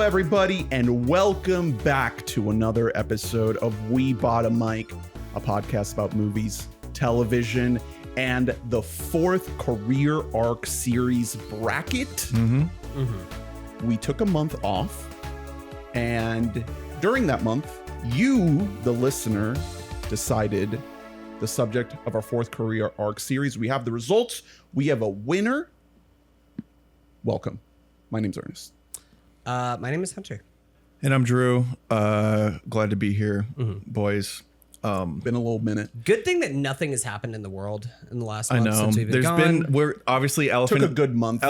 everybody, and welcome back to another episode of We Bought a Mic, a podcast about movies, television, and the fourth career arc series bracket. We took a month off, and during that month, you, the listener, decided the subject of our fourth career arc series. We have the results. We have a winner. Welcome. My name's Ernest. My name is Hunter. And I'm Drew. Glad to be here, boys. Been a little minute. Good thing that nothing has happened in the world in the last I month know. since we've been gone. We're obviously Took a good month.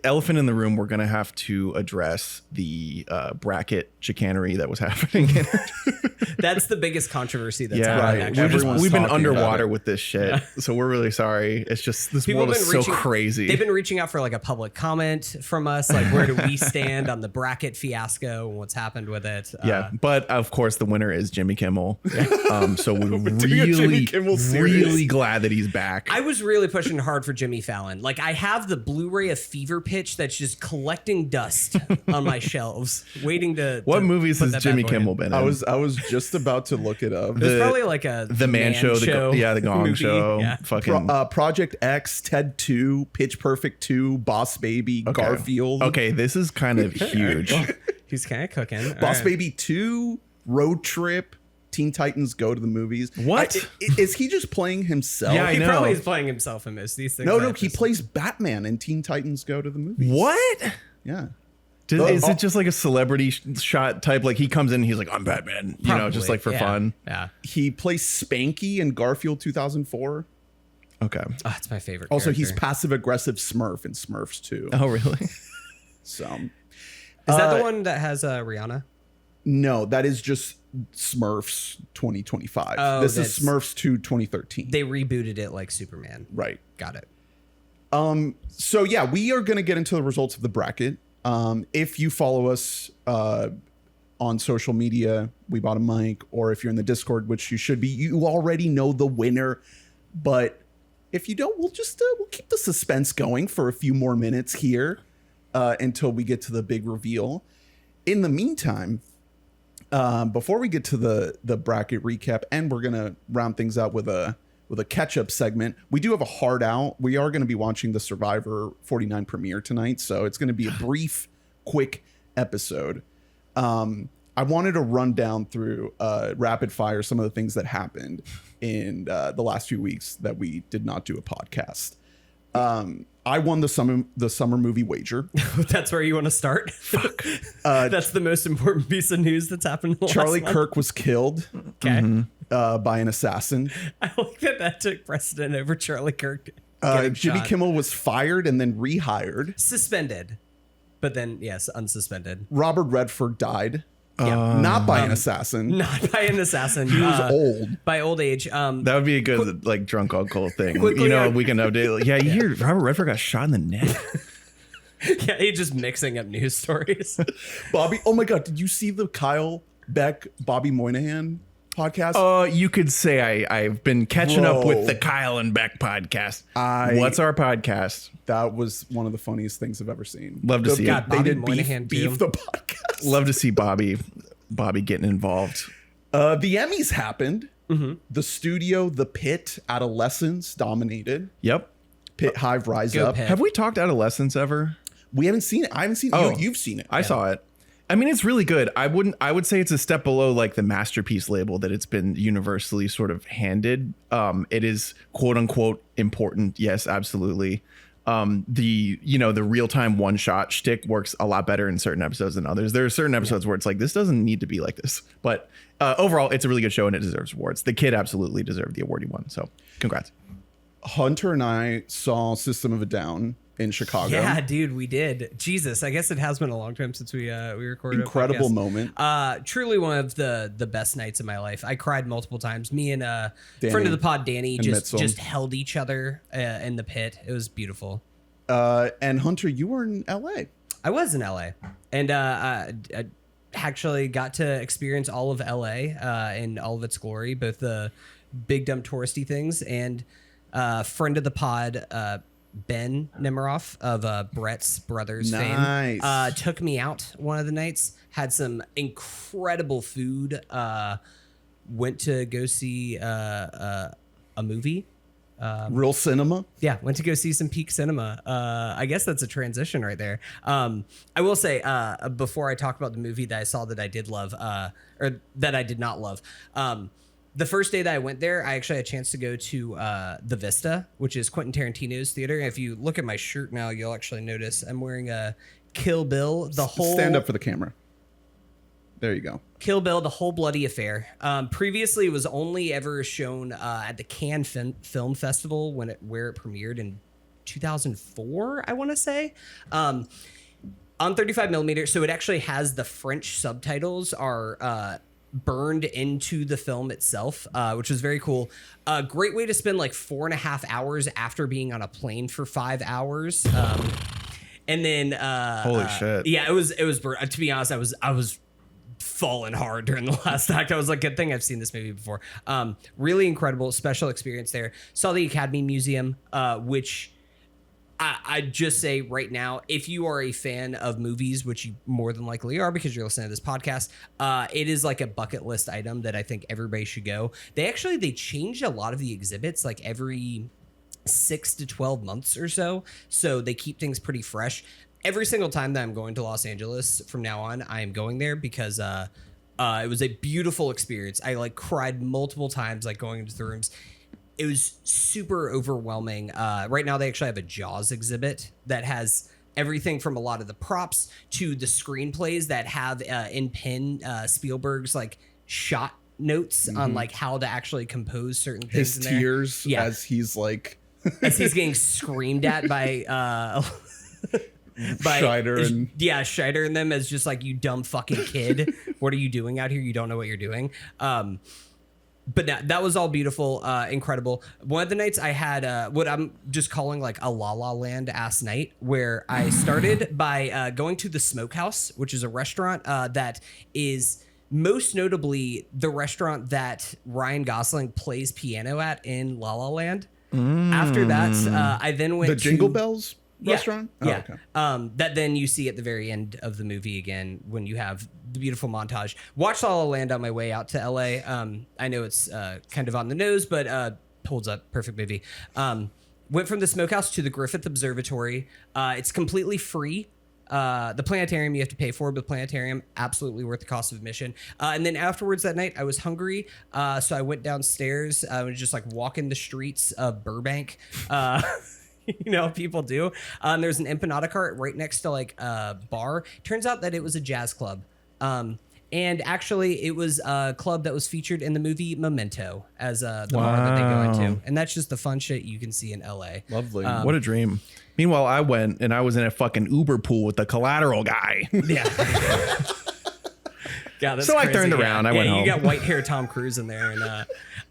elephant in the room. We're gonna have to address the bracket chicanery that was happening. That's the biggest controversy that's Yeah, happened. right. Actually. Everyone's we've been talking about underwater it. with this shit, so we're really sorry. It's just this People world have is been so crazy. They've been reaching out for like a public comment from us, like where do we stand on the bracket fiasco and what's happened with it. Yeah, but of course the winner is Jimmy Kimmel. So we're doing a Jimmy really, Kimmel series. really glad that he's back. I was really pushing hard for Jimmy Fallon. Like I have the Blu-ray of Fever Pitch that's just collecting dust on my shelves, waiting to. What to movies put has that Jimmy bad boy in. Kimmel been in? I was just about to look it up. It was probably like the Man Show, the Gong movie. Show, Yeah. fucking. Project X, Ted 2, Pitch Perfect 2, Boss Baby, Okay. Garfield. Okay, this is kind of huge. He's kind of cooking. Boss All right. Baby 2, Road Trip, Teen Titans Go to the Movies. What? Is he just playing himself? Yeah, I He know. probably is playing himself in most of these things. No, he plays Batman in Teen Titans Go to the Movies. What? Yeah. Is it just like a celebrity shot type? Like he comes in, and he's like, "I'm Batman," you know, just like for fun. Yeah. He plays Spanky in Garfield 2004. Okay. Oh, it's my favorite. Also, he's character. passive aggressive Smurf in Smurfs 2. Oh, really? So, Is that the one that has Rihanna? no, that is just Smurfs 2025. Oh, This is that's- Smurfs 2 2013. They rebooted it like Superman. Right. Got it. So yeah, we are going to get into the results of the bracket. If you follow us on social media, We Bought a Mic, or if you're in the Discord, which you should be, you already know the winner. But if you don't, we'll just we'll keep the suspense going for a few more minutes here until we get to the big reveal. In the meantime, before we get to the bracket recap, and we're gonna round things out with a catch-up segment, we do have a hard out. We are going to be watching the Survivor 49 premiere tonight, so it's going to be a brief, quick episode. I wanted to run down through rapid fire some of the things that happened in the last few weeks that we did not do a podcast. I won the summer movie wager. That's where you want to start. Fuck. That's the most important piece of news that's happened. In the Charlie last month. Kirk was killed Okay. by an assassin. I like that took precedent over Charlie Kirk. Jimmy Jimmy Kimmel was fired and then rehired. suspended, but then yes, unsuspended. Robert Redford died. Yeah. Not by an assassin. Not by an assasson. He was old. By old age. That would be a good like drunk uncle thing. Quickly, You know, yeah. we can update. Like, yeah, you hear Robert Redford got shot in the neck. Yeah, he's just mixing up news stories. Bobby, oh my God, did you see the Kyle Beck, Bobby Moynihan podcast? You could say I've been catching up Bro. with the Kyle and Beck podcast. I- What's our podcast? That was one of the funniest things I've ever seen. Love to see God, it. They Bobby did Moynihan beef too. the podcast. Love to see Bobby getting involved. The Emmys happened. Mm-hmm. The studio, The Pit, Adolescence dominated. Yep. Pit Hive, Rise Go Up. Pit. Have we talked Adolescence ever? We haven't seen it. I haven't seen it. Oh. You've seen it. I saw it. I mean, it's really good. I would say it's a step below like the masterpiece label that it's been universally sort of handed. It is quote unquote important. Yes, absolutely. The real time one shot shtick works a lot better in certain episodes than others. There are certain episodes where it's like, this doesn't need to be like this, but overall it's a really good show and it deserves awards. The kid absolutely deserved the award he won. So congrats. Hunter and I saw System of a Down in Chicago. Yeah, dude, we did. Jesus, I guess it has been a long time since we recorded. Incredible a podcast. moment. Truly one of the best nights of my life. I cried multiple times. Me and friend of the pod, Danny, Mitzel. just held each other in the pit. It was beautiful. And Hunter, you were in LA. I was in LA, and I actually got to experience all of LA in all of its glory, both the big dumb touristy things and friend of the pod, Ben Nemiroff of Brett's Brothers Nice. fame took me out one of the nights. Had some incredible food. Went to go see a movie. Real cinema. Yeah, went to go see some peak cinema. I guess that's a transition right there. I will say before I talk about the movie that I saw that I did love, or that I did not love. The first day that I went there, I actually had a chance to go to the Vista, which is Quentin Tarantino's theater. If you look at my shirt now, you'll actually notice I'm wearing a Kill Bill. Stand up for the camera. There you go. Kill Bill, the whole bloody affair. Previously, it was only ever shown at the Cannes Film Festival where it premiered in 2004, I want to say, on 35 millimeter. So it actually has the French subtitles are burned into the film itself, which was very cool. A great way to spend like 4.5 hours after being on a plane for 5 hours. And then holy shit. Yeah, it was to be honest, I was falling hard during the last act. I was like, good thing I've seen this movie before. Really incredible special experience there. Saw the Academy Museum, which I'd just say right now, if you are a fan of movies, which you more than likely are because you're listening to this podcast, it is like a bucket list item that I think everybody should go. They changed a lot of the exhibits like every 6 to 12 months or so. So they keep things pretty fresh. Every single time that I'm going to Los Angeles from now on, I am going there because it was a beautiful experience. I like cried multiple times, like going into the rooms. It was super overwhelming. Right now, they actually have a Jaws exhibit that has everything from a lot of the props to the screenplays that have in pen Spielberg's like shot notes on like how to actually compose certain things. His tears as he's like as he's getting screamed at by Scheider and Scheider and them as just like, you dumb fucking kid. What are you doing out here? You don't know what you're doing. But that was all beautiful, incredible. One of the nights I had what I'm just calling like a La La Land ass night, where I started by going to the Smokehouse, which is a restaurant that is most notably the restaurant that Ryan Gosling plays piano at in La La Land. After that, I then went the Jingle Bells restaurant. Yeah. Oh, okay. That then you see at the very end of the movie again when you have the beautiful montage. Watched La La Land on my way out to LA. I know it's kind of on the nose, but holds up. Perfect movie. Went from the Smokehouse to the Griffith Observatory. It's completely free. The planetarium you have to pay for, but the planetarium absolutely worth the cost of admission. And then afterwards that night I was hungry, so I went downstairs. I was just like walking the streets of Burbank. You know, people do. There's an empanada cart right next to like a bar. Turns out that it was a jazz club. And actually it was a club that was featured in the movie Memento as the bar that they go into. And that's just the fun shit you can see in LA. Lovely. What a dream. Meanwhile, I went and I was in a fucking Uber pool with the Collateral guy. Yeah. God, that's so crazy. I turned around. I went home. You got white hair Tom Cruise in there.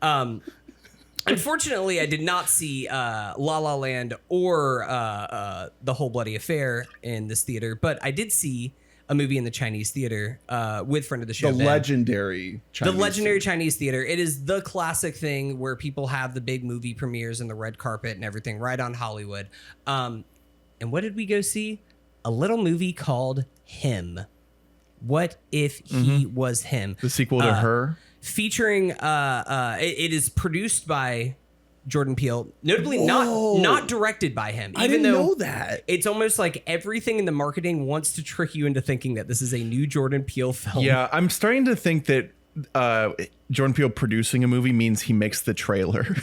And unfortunately, I did not see La La Land or The Whole Bloody Affair in this theater, but I did see a movie in the Chinese theater with friend of the show, the Ben. legendary Chinese theater. It is the classic thing where people have the big movie premieres and the red carpet and everything right on Hollywood. And what did we go see? A little movie called Him. What if he was him? The sequel to Her. Featuring it is produced by Jordan Peele, notably not directed by him. I didn't know that. It's almost like everything in the marketing wants to trick you into thinking that this is a new Jordan Peele film. Yeah, I'm starting to think that Jordan Peele producing a movie means he makes the trailer.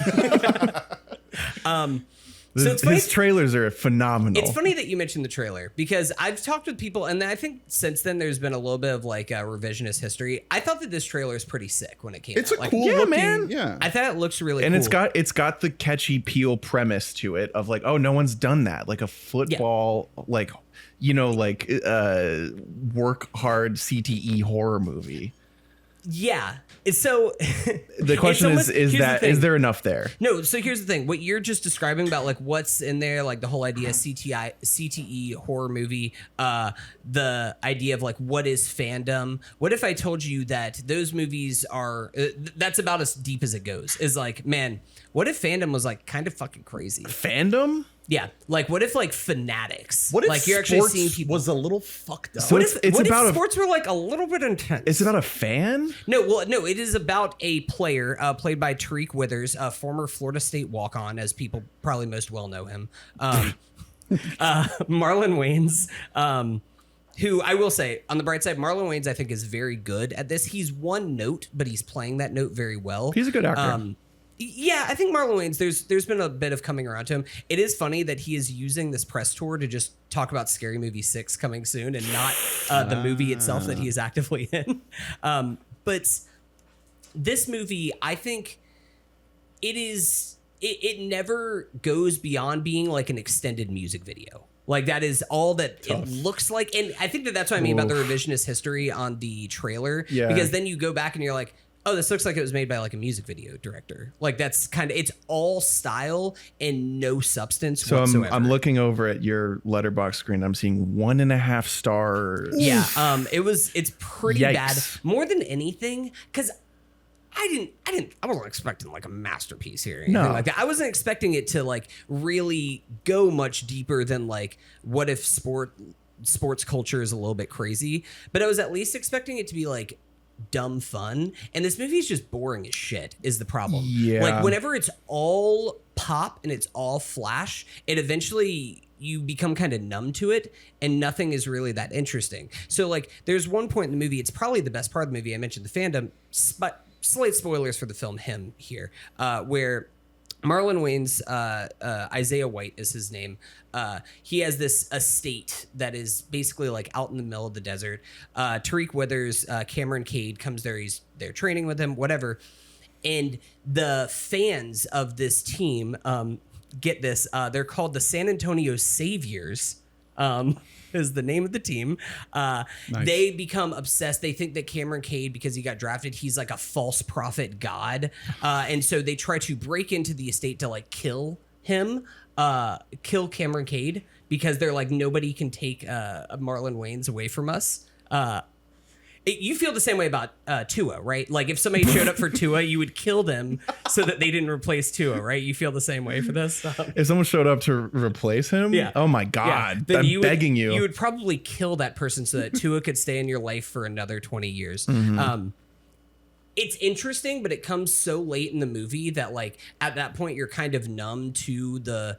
So it's funny, his trailers are phenomenal. It's funny that you mentioned the trailer because I've talked with people, and I think since then there's been a little bit of like a revisionist history. I thought that this trailer is pretty sick when it came out. It's a like, cool looking, man. Yeah, I thought it looks really and cool. it's got the catchy Peele premise to it of like, oh, no one's done that, like a football, like, you know, like work hard CTE horror movie. Yeah. So the question is there enough there? No. So here's the thing. What you're just describing about like what's in there, like the whole idea of CTE horror movie, the idea of like what is fandom? What if I told you that those movies are that's about as deep as it goes? Is like, man, what if fandom was like kind of fucking crazy? Fandom? Yeah, like what if like fanatics? What if like you're actually sports seeing people? was a little fucked up? So What it's if about sports were like a little bit intense? it's about a fan. No, well, no, it is about a player played by Tariq Withers, a former Florida State walk-on, as people probably most well know him. Marlon Wayans, who I will say, on the bright side, Marlon Wayans I think is very good at this. He's one note, but he's playing that note very well. He's a good actor. Yeah, I think Marlon Wayans, there's been a bit of coming around to him. It is funny that he is using this press tour to just talk about Scary Movie 6 coming soon and not the movie itself that he is actively in. But this movie, I think it never goes beyond being like an extended music video. Like that is all that it looks like. And I think that's what I mean about the revisionist history on the trailer. Yeah. Because then you go back and you're like, oh, this looks like it was made by like a music video director. Like that's kind of, it's all style and no substance whatsoever. I'm looking over at your letterbox screen. I'm seeing 1.5 stars. Yeah. It's pretty Yikes. bad. More than anything, because I wasn't expecting like a masterpiece here or anything like that. I wasn't expecting it to like really go much deeper than like what if sports culture is a little bit crazy, but I was at least expecting it to be like dumb fun, and this movie is just boring as shit is the problem. Yeah, like whenever it's all pop and it's all flash, it eventually you become kind of numb to it and nothing is really that interesting. So like there's one point in the movie, it's probably the best part of the movie, I mentioned the fandom, but slight spoilers for the film Him here, where Marlon Wayans, Isaiah White is his name. He has this estate that is basically like out in the middle of the desert. Tariq Withers, Cameron Cade comes there. He's there training with him, whatever. And the fans of this team, get this, they're called the San Antonio Saviors. Is the name of the team. Nice. They become obsessed. They think that Cameron Cade, because he got drafted, he's like a false prophet god. And so they try to break into the estate to like kill him, kill Cameron Cade, because they're like, nobody can take Marlon Wayans away from us. You feel the same way about Tua, right? Like if somebody showed up for Tua, you would kill them so that they didn't replace Tua, right? You feel the same way for this? If someone showed up to replace him, oh my God, yeah. I'm begging you. You would probably kill that person so that Tua could stay in your life for another 20 years. Mm-hmm. It's interesting, but it comes so late in the movie that like at that point you're kind of numb to the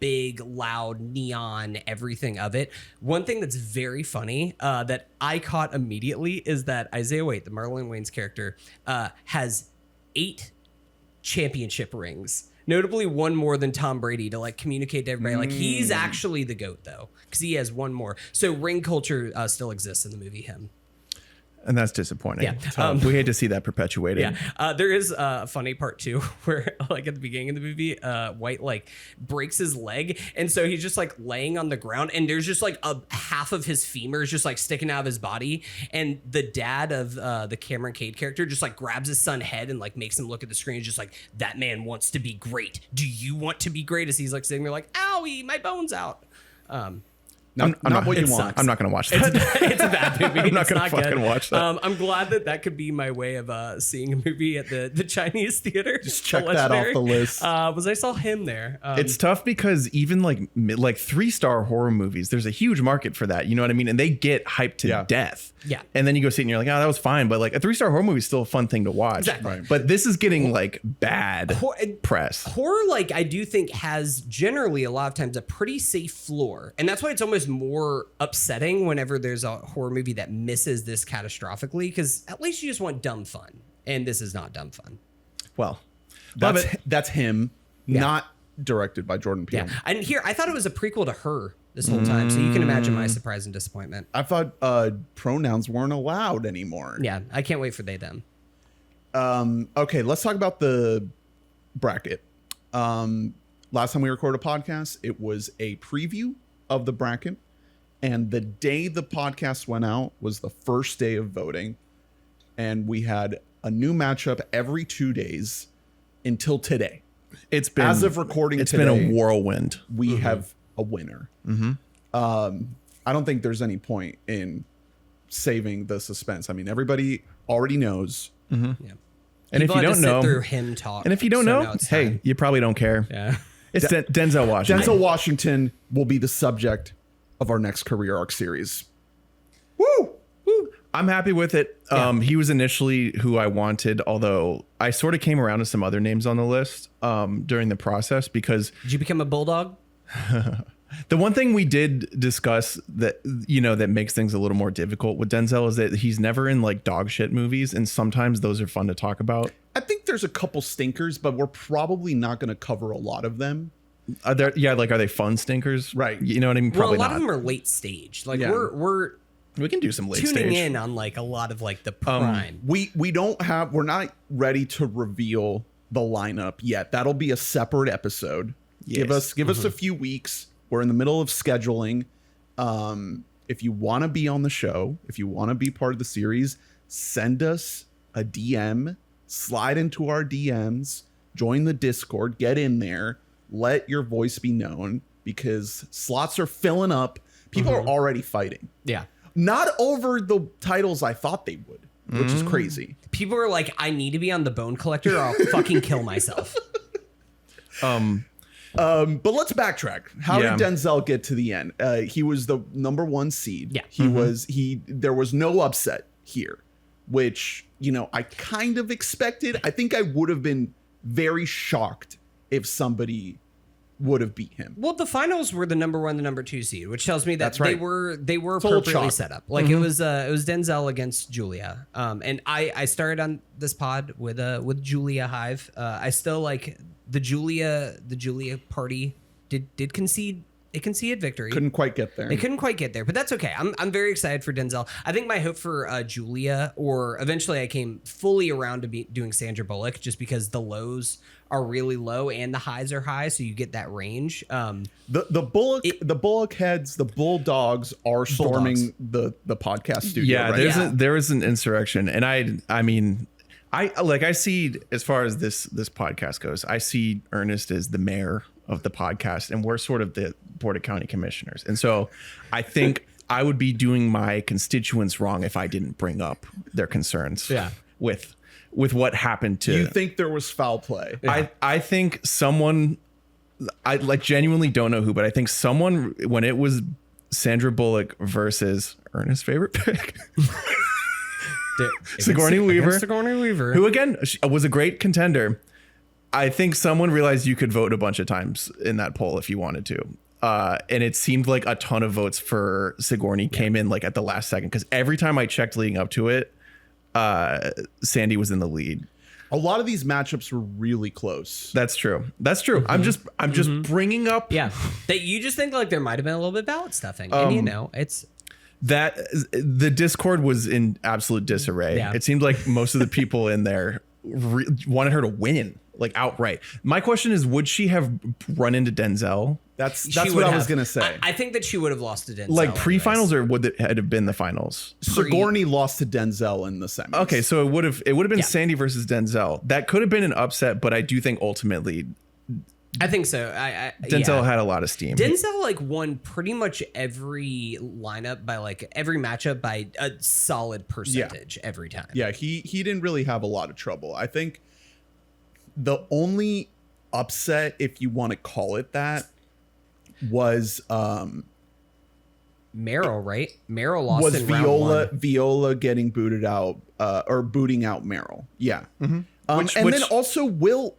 big, loud, neon everything of it. One thing that's very funny that I caught immediately is that Isaiah White, the Marlon Wayans character, has 8 championship rings. Notably one more than Tom Brady, to like communicate to everybody. Like he's actually the GOAT though, because he has one more. So ring culture still exists in the movie Him. And that's disappointing. Yeah. We hate to see that perpetuated. Yeah. There is a funny part too, where like at the beginning of the movie, White like breaks his leg. And so he's just like laying on the ground and there's just like a half of his femurs just like sticking out of his body. And the dad of the Cameron Cade character just like grabs his son's head and like makes him look at the screen. Just like, that man wants to be great. Do you want to be great? As he's like sitting there like, owie, my bone's out. Not what you want. I'm not going to watch that. It's a bad movie. I'm not going to fucking watch that. I'm glad that could be my way of seeing a movie at the Chinese theater. Just check that off the list. Was I saw Him there. It's tough because even like 3-star horror movies, there's a huge market for that. You know what I mean? And they get hyped to death. Yeah. And then you go see it and you're like, oh, that was fine. But like a 3-star horror movie is still a fun thing to watch. Exactly. Right. But this is getting like bad press. Horror, like I do think, has generally a lot of times a pretty safe floor. And that's why it's almost more upsetting whenever there's a horror movie that misses this catastrophically, because at least you just want dumb fun. And this is not dumb fun. Well, that's Him, not directed by Jordan Peele. Yeah. And here, I thought it was a prequel to Her this whole time. So you can imagine my surprise and disappointment. I thought pronouns weren't allowed anymore. Yeah. I can't wait for they, them. Okay, let's talk about the bracket. Last time we recorded a podcast, it was a preview of the bracket. And the day the podcast went out was the first day of voting. And we had a new matchup every 2 days until today. It's been, as of recording it's today, been a whirlwind. We have a winner. I don't think there's any point in saving the suspense. I mean, everybody already knows. Yeah. And if you don't know, through Him talk. and if you don't know, hey, time. you probably don't care. Yeah. It's Denzel Washington. Denzel Washington will be the subject of our next career arc series. Woo! I'm happy with it. He was initially who I wanted, although I sort of came around to some other names on the list during the process because... Did you become a bulldog? The one thing we did discuss that, that makes things a little more difficult with Denzel is that he's never in like dog shit movies. And sometimes those are fun to talk about. I think there's a couple stinkers, but we're probably not going to cover a lot of them. Are they fun stinkers? Right. You know what I mean? Well, Probably a lot not. of them are late stage. Like We can do some late tuning stage. in on like a lot of like the prime. We're not ready to reveal the lineup yet. That'll be a separate episode. Yes. Give us a few weeks. We're in the middle of scheduling. If you want to be on the show, if you want to be part of the series, send us a DM, slide into our DMs, join the Discord, get in there, let your voice be known because slots are filling up. People are already fighting. Yeah. Not over the titles I thought they would, which is crazy. People are like, I need to be on the Bone Collector or I'll fucking kill myself. But let's backtrack. How did Denzel get to the end? He was the number 1 seed. Yeah. There was no upset here, which, I kind of expected. I think I would have been very shocked if somebody would have beat him. Well, the finals were the number 1, the number 2 seed, which tells me that That's right. they were It's a little appropriately chalk. set up. Like it was Denzel against Julia. And I started on this pod with Julia Hive. I still like the Julia party did concede. It conceded victory. Couldn't quite get there. They couldn't quite get there, but that's okay. I'm very excited for Denzel. I think my hope for Julia, or eventually I came fully around to be doing Sandra Bullock, just because the lows are really low and the highs are high, so you get that range. The Bullock heads, the Bulldogs are storming the podcast studio. Yeah, right? there is an insurrection, and I mean, I see, as far as this podcast goes, I see Ernest as the mayor of the podcast, and we're sort of the Board of County Commissioners, and so I think I would be doing my constituents wrong if I didn't bring up their concerns. Yeah. with what happened to. You think there was foul play? I think someone, I like genuinely don't know who, but I think someone, when it was Sandra Bullock versus Ernest's favorite pick, Sigourney Weaver, who again was a great contender. I think someone realized you could vote a bunch of times in that poll if you wanted to. And it seemed like a ton of votes for Sigourney came in like at the last second, because every time I checked leading up to it, Sandy was in the lead. A lot of these matchups were really close. That's true. I'm just bringing up that you just think like there might have been a little bit of ballot stuffing, and it's that the Discord was in absolute disarray. Yeah. It seemed like most of the people in there wanted her to win, like outright. My question is, would she have run into Denzel? That's what I was gonna say. I think that she would have lost to Denzel. Like pre-finals, or would it have been the finals? Sigourney lost to Denzel in the semis. Okay, so it would have been Sandy versus Denzel. That could have been an upset, but I do think ultimately I think so. Denzel had a lot of steam. Denzel like won pretty much every lineup by like every matchup by a solid percentage every time. Yeah, he didn't really have a lot of trouble. I think the only upset, if you want to call it that, was Meryl, right? Meryl lost in round one. Viola getting booted out, or booting out Meryl. Yeah. Mm-hmm. Then also Will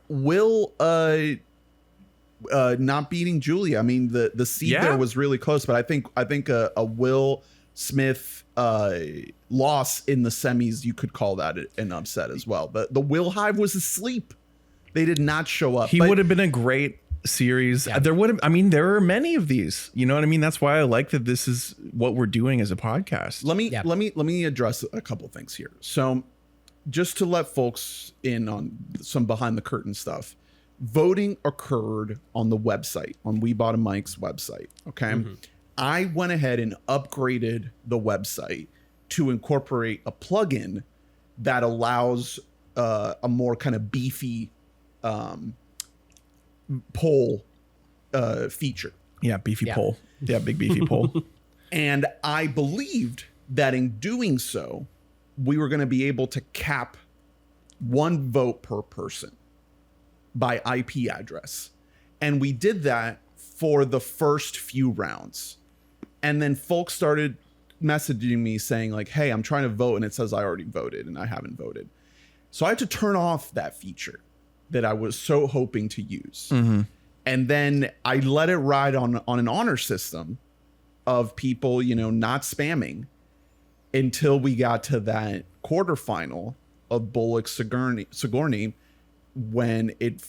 not beating Julia. I mean, the seed there was really close, but I think a Will Smith loss in the semis, you could call that an upset as well. The Will Hive was asleep. They did not show up. He would have been a great series. Yeah. There are many of these. You know what I mean? That's why I like that this is what we're doing as a podcast. Let me address a couple things here. So, just to let folks in on some behind the curtain stuff, voting occurred on the website, on We Bought a Mic's website. Okay. Mm-hmm. I went ahead and upgraded the website to incorporate a plugin that allows a more kind of beefy poll feature. Yeah, beefy poll. Yeah, big beefy poll. And I believed that in doing so, we were going to be able to cap one vote per person by IP address. And we did that for the first few rounds. And then folks started messaging me saying like, hey, I'm trying to vote and it says I already voted and I haven't voted. So I had to turn off that feature that I was so hoping to use. And then I let it ride on an honor system of people, you know, not spamming until we got to that quarterfinal of Bullock Sigourney when it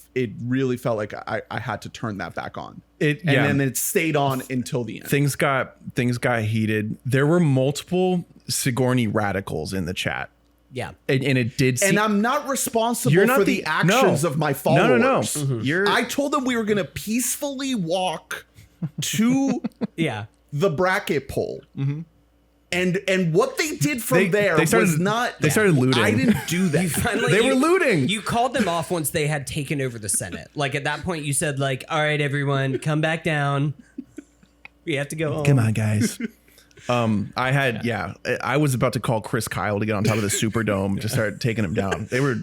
really felt like I had to turn that back on. Then it stayed on until the end. Things got heated. There were multiple Sigourney radicals in the chat. Yeah. And it did and I'm not responsible for the actions of my followers. No. I told them we were going to peacefully walk to the bracket poll. And what they did from there was not... They started looting. I didn't do that. They were looting. You called them off once they had taken over the Senate. Like, at that point, you said, like, all right, everyone, come back down. We have to go home. Come on, guys. I was about to call Chris Kyle to get on top of the Superdome to start taking him down. They were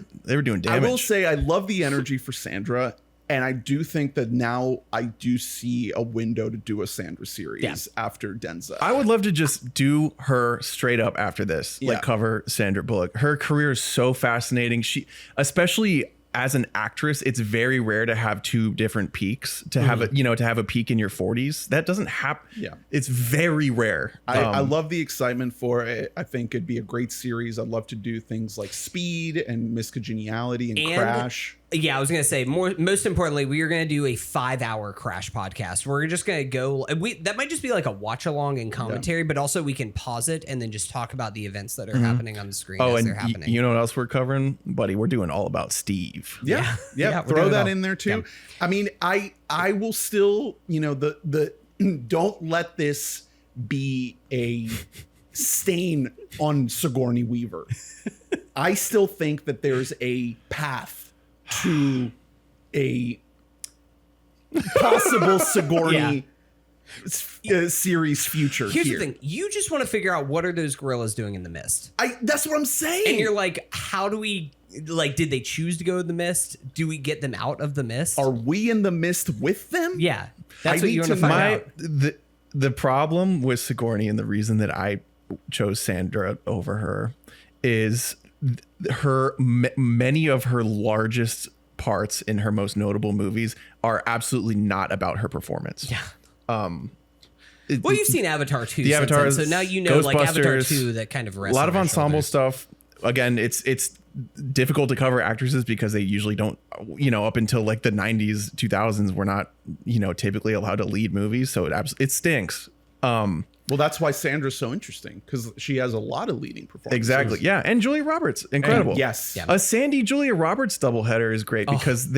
doing damage. I will say I love the energy for Sandra. And I do think that now I do see a window to do a Sandra series after Denzel. I would love to just do her straight up after this, like cover Sandra Bullock. Her career is so fascinating. She, especially as an actress, it's very rare to have two different peaks. To have a peak in your 40s, that doesn't happen. Yeah, it's very rare. I love the excitement for it. I think it'd be a great series. I'd love to do things like Speed and Miscongeniality and Crash. Yeah, I was gonna say most importantly, we are gonna do a 5-hour Crash podcast. We're just gonna go. That might just be like a watch along and commentary, but also we can pause it and then just talk about the events that are happening on the screen as they're happening. You know what else we're covering, buddy? We're doing All About Steve. Yeah. Throw that in there too. Yeah. I mean, I will still, the don't let this be a stain on Sigourney Weaver. I still think that there's a path to a possible Sigourney series future. Here's the thing. You just want to figure out what are those gorillas doing in the mist. That's what I'm saying. And you're like, how do we, did they choose to go in the mist? Do we get them out of the mist? Are we in the mist with them? Yeah. That's what you want to find out. The problem with Sigourney and the reason that I chose Sandra over her is many of her largest parts in her most notable movies are absolutely not about her performance. Yeah. Well, you've seen Avatar 2. The Avatar, so now you know, like Avatar 2, that kind of rests a lot of ensemble stuff. Again, it's difficult to cover actresses because they usually don't, up until like the 90s, 2000s, we're not, typically allowed to lead movies. So it stinks. Well, that's why Sandra's so interesting, because she has a lot of leading performances. Exactly. Yeah. And Julia Roberts. Incredible. And yes. Yeah. A Sandy Julia Roberts doubleheader is great because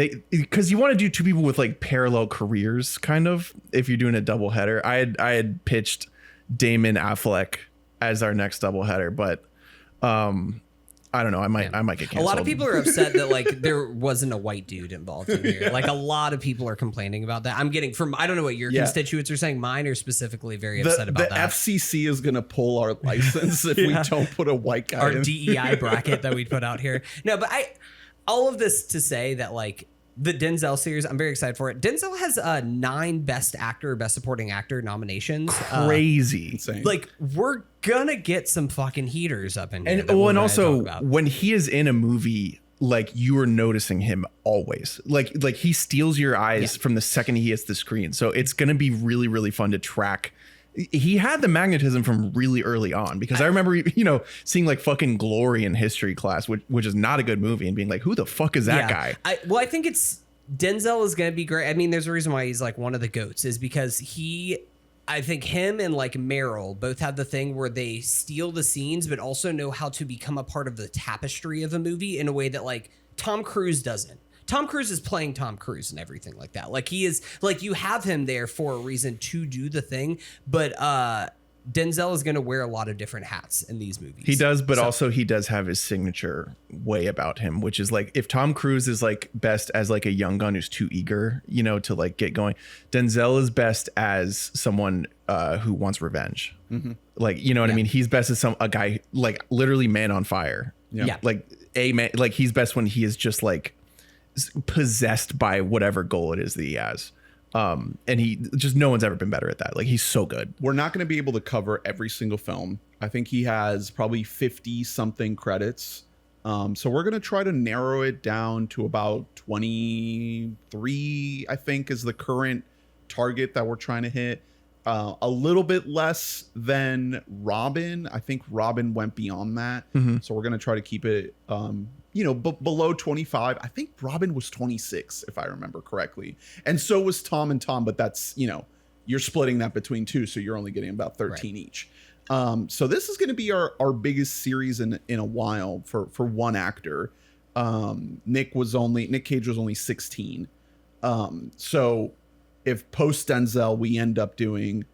you want to do two people with like parallel careers, kind of, if you're doing a doubleheader. I had pitched Damon Affleck as our next doubleheader, but I don't know. I might get canceled. A lot of people are upset that like there wasn't a white dude involved in here. Like a lot of people are complaining about that. I'm getting from, I don't know what your constituents are saying. Mine are specifically very upset about that. The FCC is going to pull our license if we don't put a white guy our in. DEI bracket that we'd put out here. No, but all of this to say that like the Denzel series, I'm very excited for it. Denzel has 9 Best Actor, Best Supporting Actor nominations. Crazy. Insane. Like we're gonna get some fucking heaters up in here. And also when he is in a movie, like you are noticing him always. Like he steals your eyes from the second he hits the screen. So it's gonna be really, really fun to track. He had the magnetism from really early on because I remember, seeing like fucking Glory in history class, which is not a good movie, and being like, who the fuck is that guy? I think it's Denzel is going to be great. I mean, there's a reason why he's like one of the GOATs is because I think him and like Meryl both have the thing where they steal the scenes, but also know how to become a part of the tapestry of a movie in a way that like Tom Cruise doesn't. Tom Cruise is playing Tom Cruise and everything like that. Like he is like you have him there for a reason to do the thing, but Denzel is going to wear a lot of different hats in these movies. He does, but also he does have his signature way about him, which is like if Tom Cruise is like best as like a young gun who's too eager, to like get going, Denzel is best as someone who wants revenge. Mm-hmm. Like, you know what I mean? He's best as a guy like literally man on fire. Yeah. Like a man, like he's best when he is just like possessed by whatever goal it is that he has. And he just, no one's ever been better at that. Like, he's so good. We're not going to be able to cover every single film. I think he has probably 50 something credits. So we're going to try to narrow it down to about 23, I think, is the current target that we're trying to hit. A little bit less than Robin. I think Robin went beyond that. So we're going to try to keep it, below 25. I think Robin was 26, if I remember correctly. And so was Tom and Tom, but that's, you're splitting that between two. So you're only getting about 13 each. So this is going to be our biggest series in a while for one actor. Nick Cage was only 16. So if post Denzel we end up doing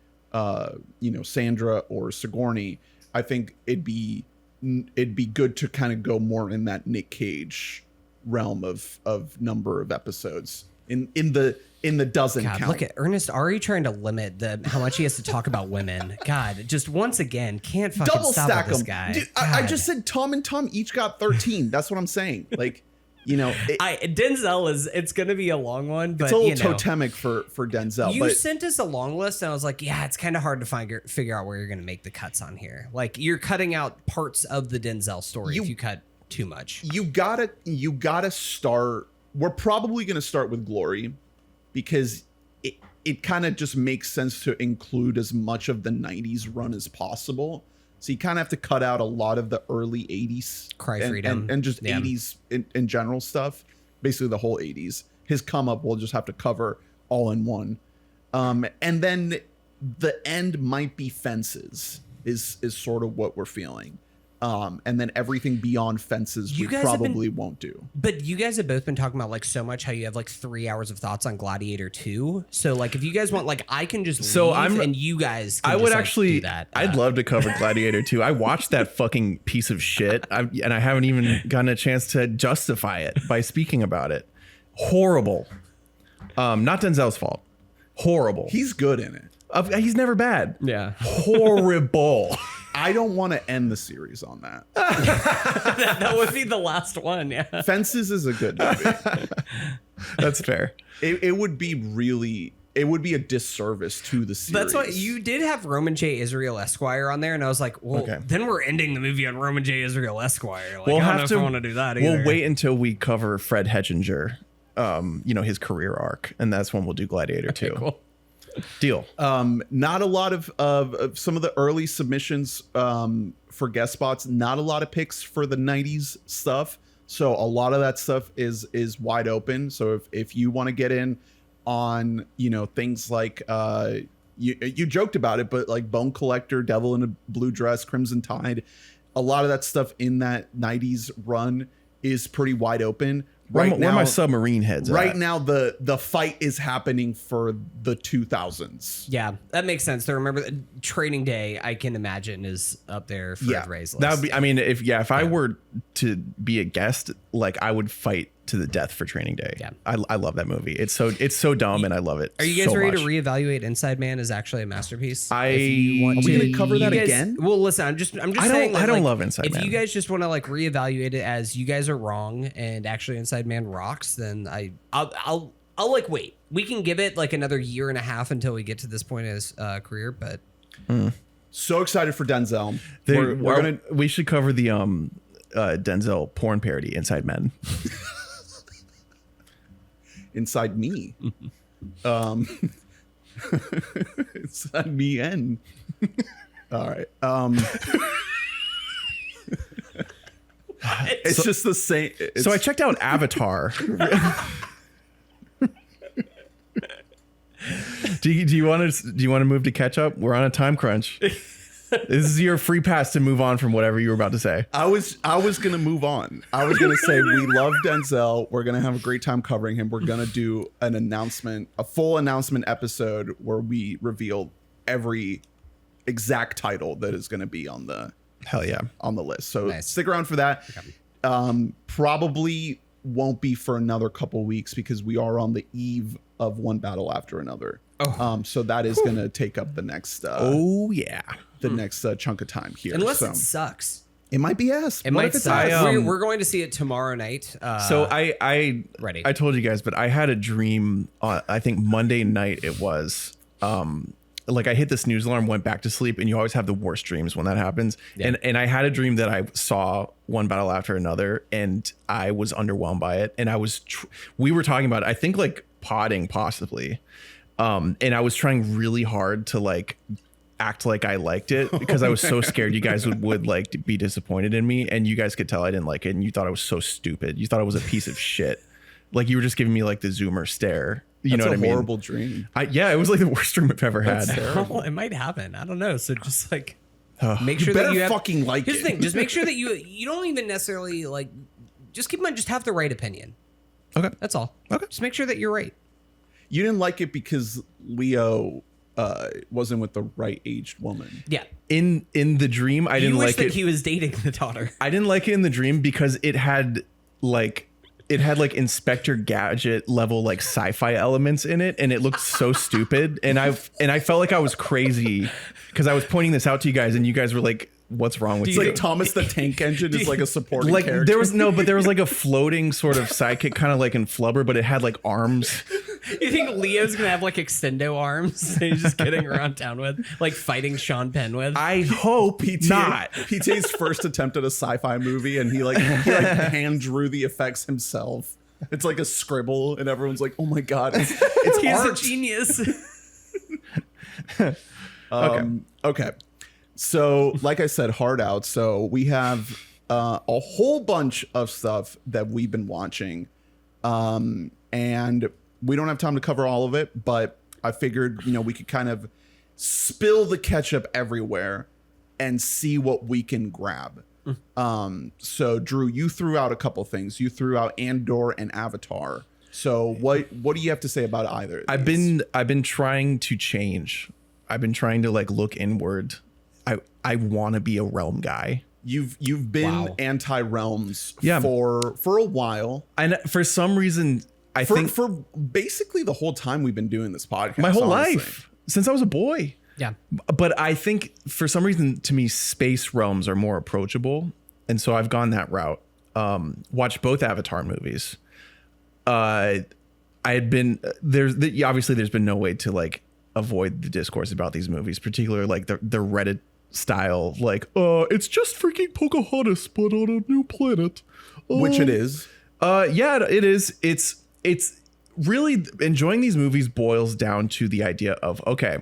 Sandra or Sigourney, I think it'd be good to kind of go more in that Nick Cage realm of number of episodes in the dozen God, count. look at Ernest already trying to limit how much he has to talk about women. God, just once again, can't fucking Double stop stack with this them. guy. Dude, I just said Tom and Tom each got 13. That's what I'm saying. Like, Denzel it's gonna be a long one, but it's a little totemic for Denzel. You but sent us a long list, and I was like, yeah, it's kind of hard to figure out where you're gonna make the cuts on here. Like, you're cutting out parts of the Denzel story if you cut too much. You gotta start. We're probably gonna start with Glory, because it kind of just makes sense to include as much of the 90s run as possible. So you kind of have to cut out a lot of the early 80s Cry Freedom and just 80s in general stuff. Basically the whole 80s. His come up we'll just have to cover all in one. And then the end might be Fences is sort of what we're feeling. And then everything beyond Fences we probably won't do. But you guys have both been talking about like so much how you have like 3 hours of thoughts on Gladiator 2. So like if you guys want, like I can just leave and you guys can do that. I'd love to cover Gladiator 2. I watched that fucking piece of shit and I haven't even gotten a chance to justify it by speaking about it. Horrible. Not Denzel's fault. Horrible. He's good in it. He's never bad. Yeah. Horrible. I don't want to end the series on that. That would be the last one. Yeah. Fences is a good movie. That's fair. It would be a disservice to the series. That's why you did have Roman J. Israel Esquire on there, and I was like, well, then we're ending the movie on Roman J. Israel Esquire. Like, I don't know if I want to do that either. We'll wait until we cover Fred Hetchinger, his career arc, and that's when we'll do Gladiator 2. Cool. Deal. Not a lot of some of the early submissions for guest spots. Not a lot of picks for the 90s stuff. So a lot of that stuff is wide open. So if you want to get in on things like you joked about it, but like Bone Collector, Devil in a Blue Dress, Crimson Tide, a lot of that stuff in that 90s run is pretty wide open. Where my submarine heads right at? Now the fight is happening for the 2000s. Yeah, that makes sense. To remember Training Day, I can imagine is up there for Ray's list. That would be. I mean, if I were to be a guest, like I would fight to the death for Training Day. Yeah, I love that movie. It's so dumb, and I love it. Are you guys so ready much. to reevaluate Inside Man as actually a masterpiece? Are we going to cover that again? Well, listen, I'm just saying. I don't love Inside Man. If you guys just want to like reevaluate it as you guys are wrong and actually Inside Man rocks, then I'll like wait. We can give it like another year and a half until we get to this point in his career, but. So excited for Denzel. We should cover the Denzel porn parody, Inside Men. Inside Me. Inside me and all right. It's just the same. So I checked out Avatar. Do you want to move to catch up? We're on a time crunch. This is your free pass to move on from whatever you were about to say. I was gonna move on. I was gonna say we love Denzel. We're gonna have a great time covering him. We're gonna do a full announcement episode where we reveal every exact title that is gonna be on the list. So stick around for that. Okay. Probably won't be for another couple weeks because we are on the eve of one battle after another. So that is gonna take up the next. The next chunk of time here. Unless it sucks. It might be S. It What might if it's suck. S? We're going to see it tomorrow night. So I ready. I told you guys, but I had a dream. I think Monday night it was. Like I hit the snooze alarm, went back to sleep, and you always have the worst dreams when that happens. Yeah. And I had a dream that I saw one battle after another, and I was underwhelmed by it. And I was, we were talking about, I think like podding possibly, and I was trying really hard to like act like I liked it because I was so scared you guys would like be disappointed in me, and you guys could tell I didn't like it, and you thought I was so stupid. You thought I was a piece of shit. Like you were just giving me like the Zoomer stare. You know what I mean? That's a horrible dream. Yeah, it was like the worst dream I've ever had. Well, it might happen. I don't know. So just like make You sure better that you have, fucking like here's it. the thing. Just make sure that you don't even necessarily like. Just keep in mind. Just have the right opinion. Okay. That's all. Okay. Just make sure that you're right. You didn't like it because Leo wasn't with the right aged woman. Yeah. In the dream, I didn't You wish like that it. he was dating the daughter. I didn't like it in the dream because it had like Inspector Gadget level like sci-fi elements in it, and it looked so stupid. And I felt like I was crazy because I was pointing this out to you guys, and you guys were like, "What's wrong with It's you?" like Thomas the Tank Engine is like a supporting Like character. there was like a floating sort of sidekick, kind of like in Flubber, but it had like arms. You think Leo's gonna have like extendo arms that he's just getting around town with, like fighting Sean Penn with? I hope not. PTA's first attempt at a sci-fi movie, and he hand drew the effects himself. It's like a scribble, and everyone's like, "Oh my god, it's He's art." a genius. Okay. So, like I said, hard out. So we have a whole bunch of stuff that we've been watching, and we don't have time to cover all of it. But I figured, we could kind of spill the ketchup everywhere and see what we can grab. So, Drew, you threw out a couple things. You threw out Andor and Avatar. So, what do you have to say about either of these? I've been trying to change. I've been trying to like look inward. I want to be a realm guy. You've been Wow. anti-realms Yeah. for a while. And for some reason, I think For basically the whole time we've been doing this podcast. my whole honestly. life since I was a boy. Yeah. But I think for some reason, to me, space realms are more approachable, and so I've gone that route. Watched both Avatar movies. I had been obviously there's been no way to like avoid the discourse about these movies, particularly like the Reddit style, like it's just freaking Pocahontas but on a new planet, Which it is. yeah, it is. It's really enjoying these movies boils down to the idea of, okay,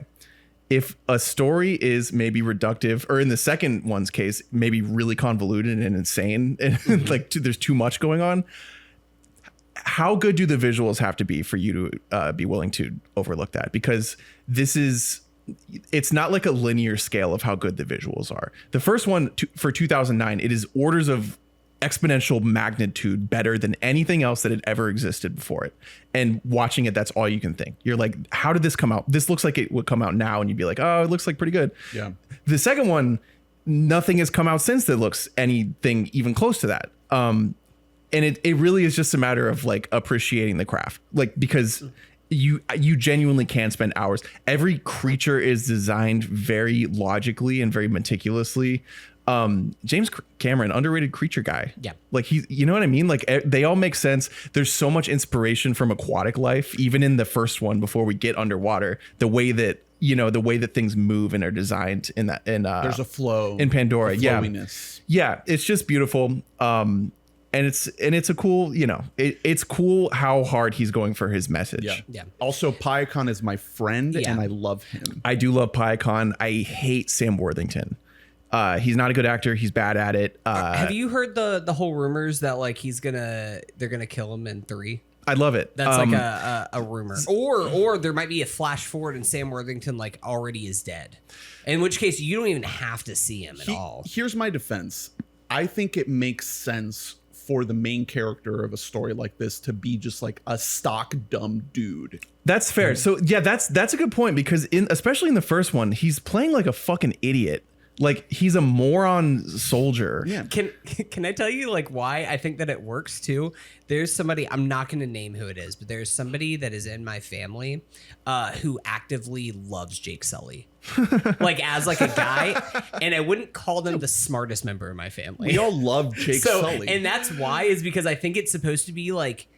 if a story is maybe reductive, or in the second one's case, maybe really convoluted and insane, and like there's too much going on, how good do the visuals have to be for you to be willing to overlook that? Because it's not like a linear scale of how good the visuals are. The first one for 2009, it is orders of exponential magnitude better than anything else that had ever existed before it. And watching it, that's all you can think. You're like, how did this come out? This looks like it would come out now. And you'd be like, oh, it looks like pretty good. Yeah. The second one, nothing has come out since that looks anything even close to that. And it really is just a matter of like appreciating the craft, like, because you genuinely can spend hours. Every creature is designed very logically and very meticulously. James Cameron, underrated creature guy. Yeah. Like you know what I mean? Like they all make sense. There's so much inspiration from aquatic life, even in the first one before we get underwater, the way that things move and are designed in that, There's a flow in Pandora. a Yeah. flowiness. Yeah. It's just beautiful. And it's a cool, it's cool how hard he's going for his message. Yeah. Yeah. Also, Piacon is my friend, Yeah. and I love him. I do love Piacon. I hate Sam Worthington. He's not a good actor. He's bad at it. Have you heard the whole rumors that like they're gonna kill him in 3? I love it. That's like a rumor. Or there might be a flash forward and Sam Worthington like already is dead. In which case you don't even have to see him at all. Here's my defense. I think it makes sense for the main character of a story like this to be just like a stock dumb dude. That's fair. So yeah, that's a good point, because especially in the first one, he's playing like a fucking idiot. Like, he's a moron soldier. Yeah. Can I tell you like why I think that it works too? There's somebody, I'm not going to name who it is, but there's somebody that is in my family who actively loves Jake Sully. Like as like a guy, and I wouldn't call them the smartest member of my family. We all love Jake Sully. And that's why is because I think it's supposed to be like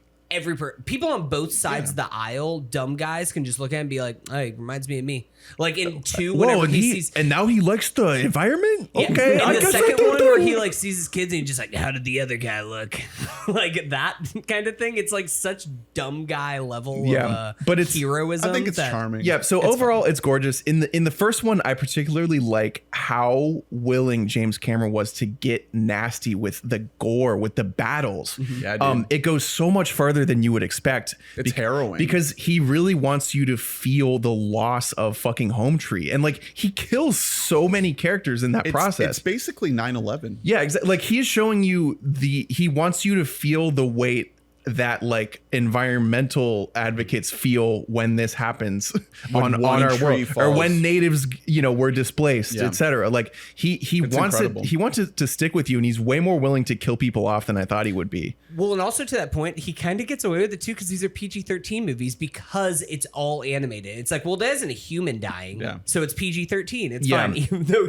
people on both sides of the aisle, dumb guys can just look at it and be like, "Hey, reminds me of me." Like in 2, whenever he sees, and now he likes the environment. yeah, Okay, and I the guess second I do one too. where he like sees his kids and he's just like, "How did the other guy look?" Like that kind of thing. It's like such dumb guy level of but it's heroism. I think it's charming. Yeah, so overall it's gorgeous. In the first one, I particularly like how willing James Cameron was to get nasty with the gore, with the battles. Yeah, dude. It goes so much further than you would expect. It's harrowing. Because he really wants you to feel the loss of fucking Home Tree. And like he kills so many characters in that process. It's basically 9/11. Yeah, exactly. Like he's showing you he wants you to feel the weight that like environmental advocates feel when this happens on our world, or when natives, were displaced, etc. Like he wants incredible. he wants it to stick with you, and he's way more willing to kill people off than I thought he would be. Well, and also to that point, he kind of gets away with it too because these are PG-13 movies because it's all animated. It's like, well, that isn't a human dying, so it's PG-13. It's fine, even though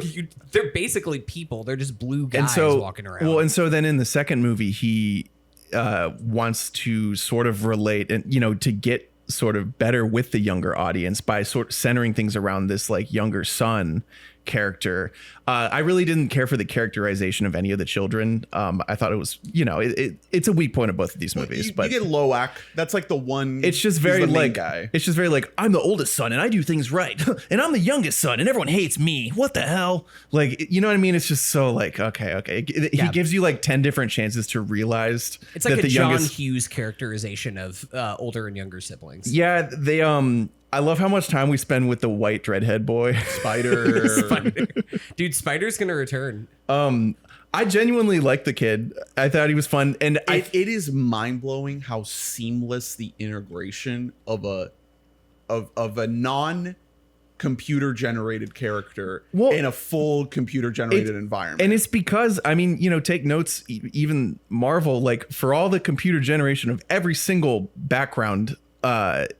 they're basically people. They're just blue guys walking around. Well, and so then in the second movie, he wants to sort of relate and to get sort of better with the younger audience by sort of centering things around this like younger son character. I really didn't care for the characterization of any of the children. I thought it was, it's a weak point of both of these movies. But you get Loak. That's like the one. It's just very like it's just very like, I'm the oldest son and I do things right, and I'm the youngest son and everyone hates me. What the hell? Like, you know what I mean? It's just so like, okay. He gives you like 10 different chances to realize it's like that a the John youngest Hughes characterization of older and younger siblings. Yeah, they I love how much time we spend with the white dreadhead boy. Spider. Dude, Spider's gonna return. I genuinely liked the kid. I thought he was fun, and it is mind blowing how seamless the integration of a non computer generated character in a full computer generated environment. And it's because, I mean, take notes, even Marvel, like for all the computer generation of every single background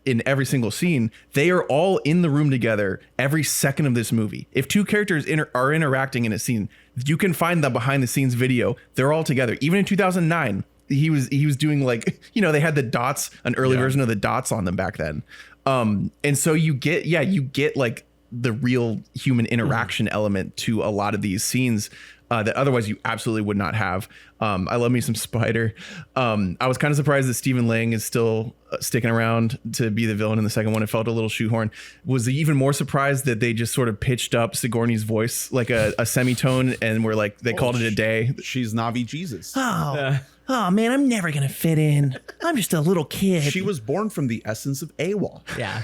in every single scene, they are all in the room together every second of this movie. If two characters are interacting in a scene, you can find the behind the scenes video. They're all together. Even in 2009, he was doing like, they had the dots, an early version of the dots on them back then. And so you get like the real human interaction element to a lot of these scenes that otherwise you absolutely would not have. I love me some Spider. I was kind of surprised that Stephen Lang is still sticking around to be the villain in the second one. It felt a little shoehorn. Was even more surprised that they just sort of pitched up Sigourney's voice like a semitone and were like, they called it a day. She's Navi Jesus. Oh man, I'm never gonna fit in. I'm just a little kid. She was born from the essence of AWOL. Yeah.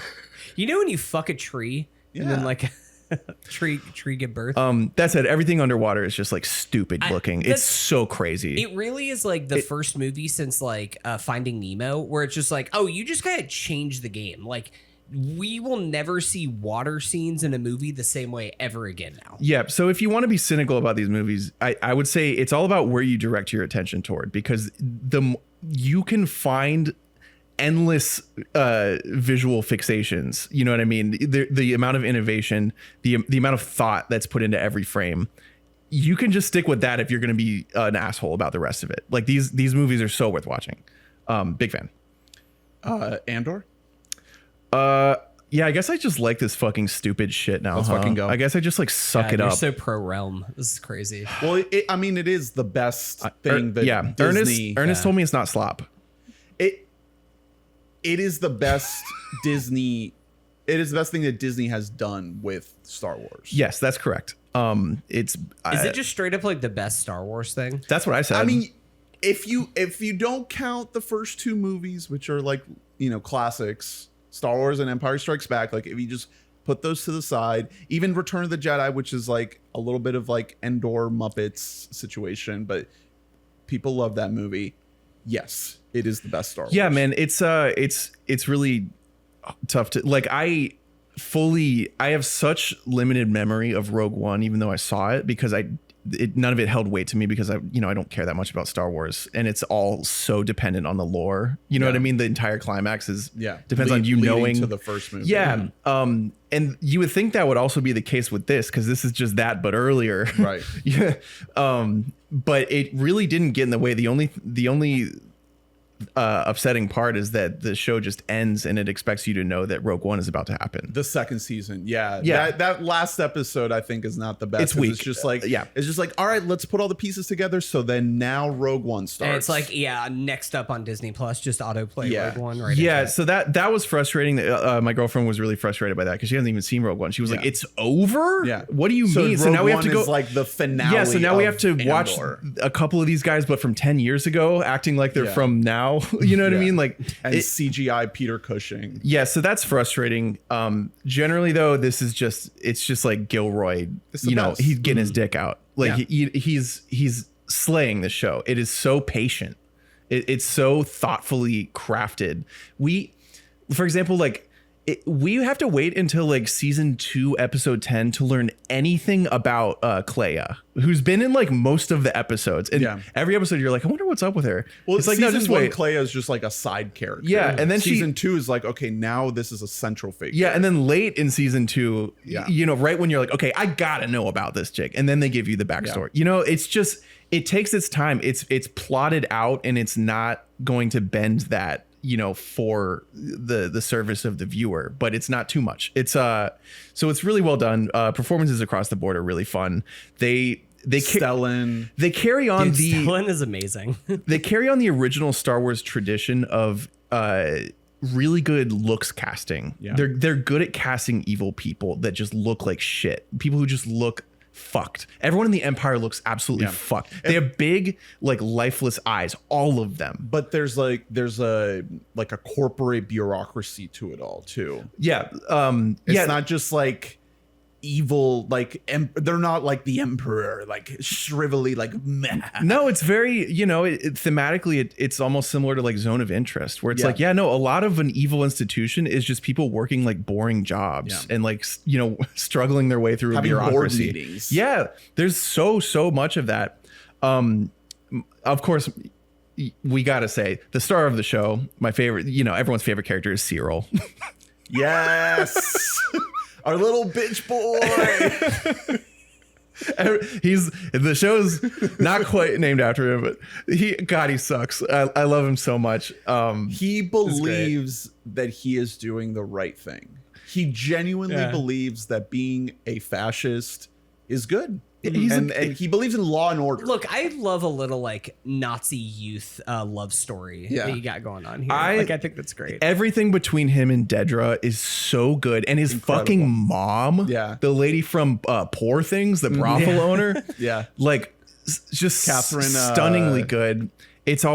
When you fuck a tree and then like tree give birth. That said, everything underwater is just like stupid looking. It's so crazy. It really is like the first movie since like Finding Nemo, where it's just like, oh, you just gotta change the game. Like we will never see water scenes in a movie the same way ever again now. Yeah. So if you want to be cynical about these movies, I would say it's all about where you direct your attention toward, because you can find endless visual fixations. You know what I mean? The amount of innovation, the amount of thought that's put into every frame. You can just stick with that if you're going to be an asshole about the rest of it. Like these movies are so worth watching. Big fan. Andor? Yeah, I guess I just like this fucking stupid shit now. Let's fucking go. I guess I just like suck it you're up. so pro realm. This is crazy. Well, it is the best thing that Disney. Ernest told me it's not slop. It is the best Disney. It is the best thing that Disney has done with Star Wars. Yes, that's correct. Is it just straight up like the best Star Wars thing? That's what I said. I mean, if you don't count the first two movies, which are like, classics, Star Wars and Empire Strikes Back, like if you just put those to the side, even Return of the Jedi, which is like a little bit of like Andor Muppets situation, but people love that movie. Yes, it is the best Star Wars. Yeah, man, it's really tough to like. I have such limited memory of Rogue One, even though I saw it, because none of it held weight to me because I don't care that much about Star Wars, and it's all so dependent on the lore. You know what I mean? The entire climax depends on you knowing to the first movie. Yeah. And you would think that would also be the case with this, because this is just that, but earlier. Right. Yeah. But it really didn't get in the way. The only upsetting part is that the show just ends and it expects you to know that Rogue One is about to happen. The second season, that last episode I think is not the best. It's weak. It's just like all right, let's put all the pieces together. So then now Rogue One starts. And it's like next up on Disney Plus, just autoplay Rogue One right. Yeah, so that was frustrating. My girlfriend was really frustrated by that because she hasn't even seen Rogue One. She was like, "It's over? Yeah, what do you mean?" So Rogue now we have to One go is like the finale. Yeah, so now we have to Andor. watch a couple of these guys, but from 10 years ago, acting like they're from now. You know what I mean? Like, and CGI Peter Cushing. Yeah, so that's frustrating. Generally though, it's just like Gilroy, he's getting his dick out. Like he's slaying the show. It is so patient. It's so thoughtfully crafted. For example, like we have to wait until like season 2, episode 10 to learn anything about Clea, who's been in like most of the episodes. And every episode you're like, I wonder what's up with her. Well, it's like, season no, just 1, wait. Clea is just like a side character. Yeah, and then season 2 is like, okay, now this is a central figure. Yeah, and then late in season 2, right when you're like, okay, I gotta know about this chick, and then they give you the backstory. It's just, it takes its time. It's plotted out, and it's not going to bend that for the service of the viewer, but it's not too much. It's so it's really well done. Performances across the board are really fun. Stellan. They carry on Stellan is amazing. They carry on the original Star Wars tradition of really good looks casting. Yeah. They're good at casting evil people that just look like shit. People who just look fucked. Everyone in the Empire looks absolutely fucked. They have big, like, lifeless eyes, all of them. But there's a corporate bureaucracy to it all too. Yeah. It's not just like evil, like they're not like the Emperor, like shrivelly, like meh. No, it's very, thematically it's almost similar to like Zone of Interest, where it's like, a lot of an evil institution is just people working like boring jobs and like, struggling their way through having a bureaucracy. Board meetings. Yeah, there's so much of that. Of course, we gotta say the star of the show, my favorite, everyone's favorite character is Cyril. Yes. Our little bitch boy. The show's not quite named after him, but he sucks. I love him so much. He believes that he is doing the right thing. He genuinely believes that being a fascist is good. And he believes in law and order. Look, I love a little like Nazi youth love story that you got going on here. I think that's great. Everything between him and Dedra is so good, and his fucking mom, the lady from Poor Things, the brothel owner, like just Catherine, stunningly good. It's a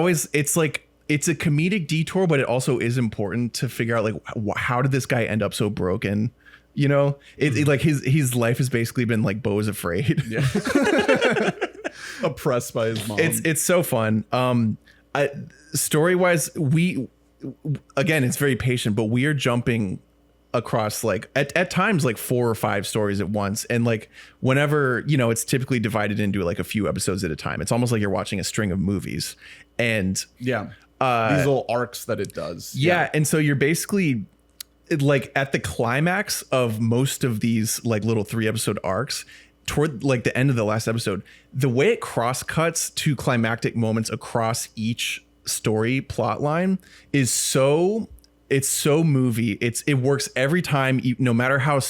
comedic detour, but it also is important to figure out like how did this guy end up so broken. Like his life has basically been like Beau is Afraid. Yeah. Oppressed by his mom. It's so fun. Story wise, it's very patient, but we are jumping across like at times like 4 or 5 stories at once, and like whenever it's typically divided into like a few episodes at a time. It's almost like you're watching a string of movies, and these little arcs that it does. And so you're basically like at the climax of most of these like little 3-episode arcs, toward like the end of the last episode, the way it cross cuts to climactic moments across each story plot line is so movie. It works every time, no matter how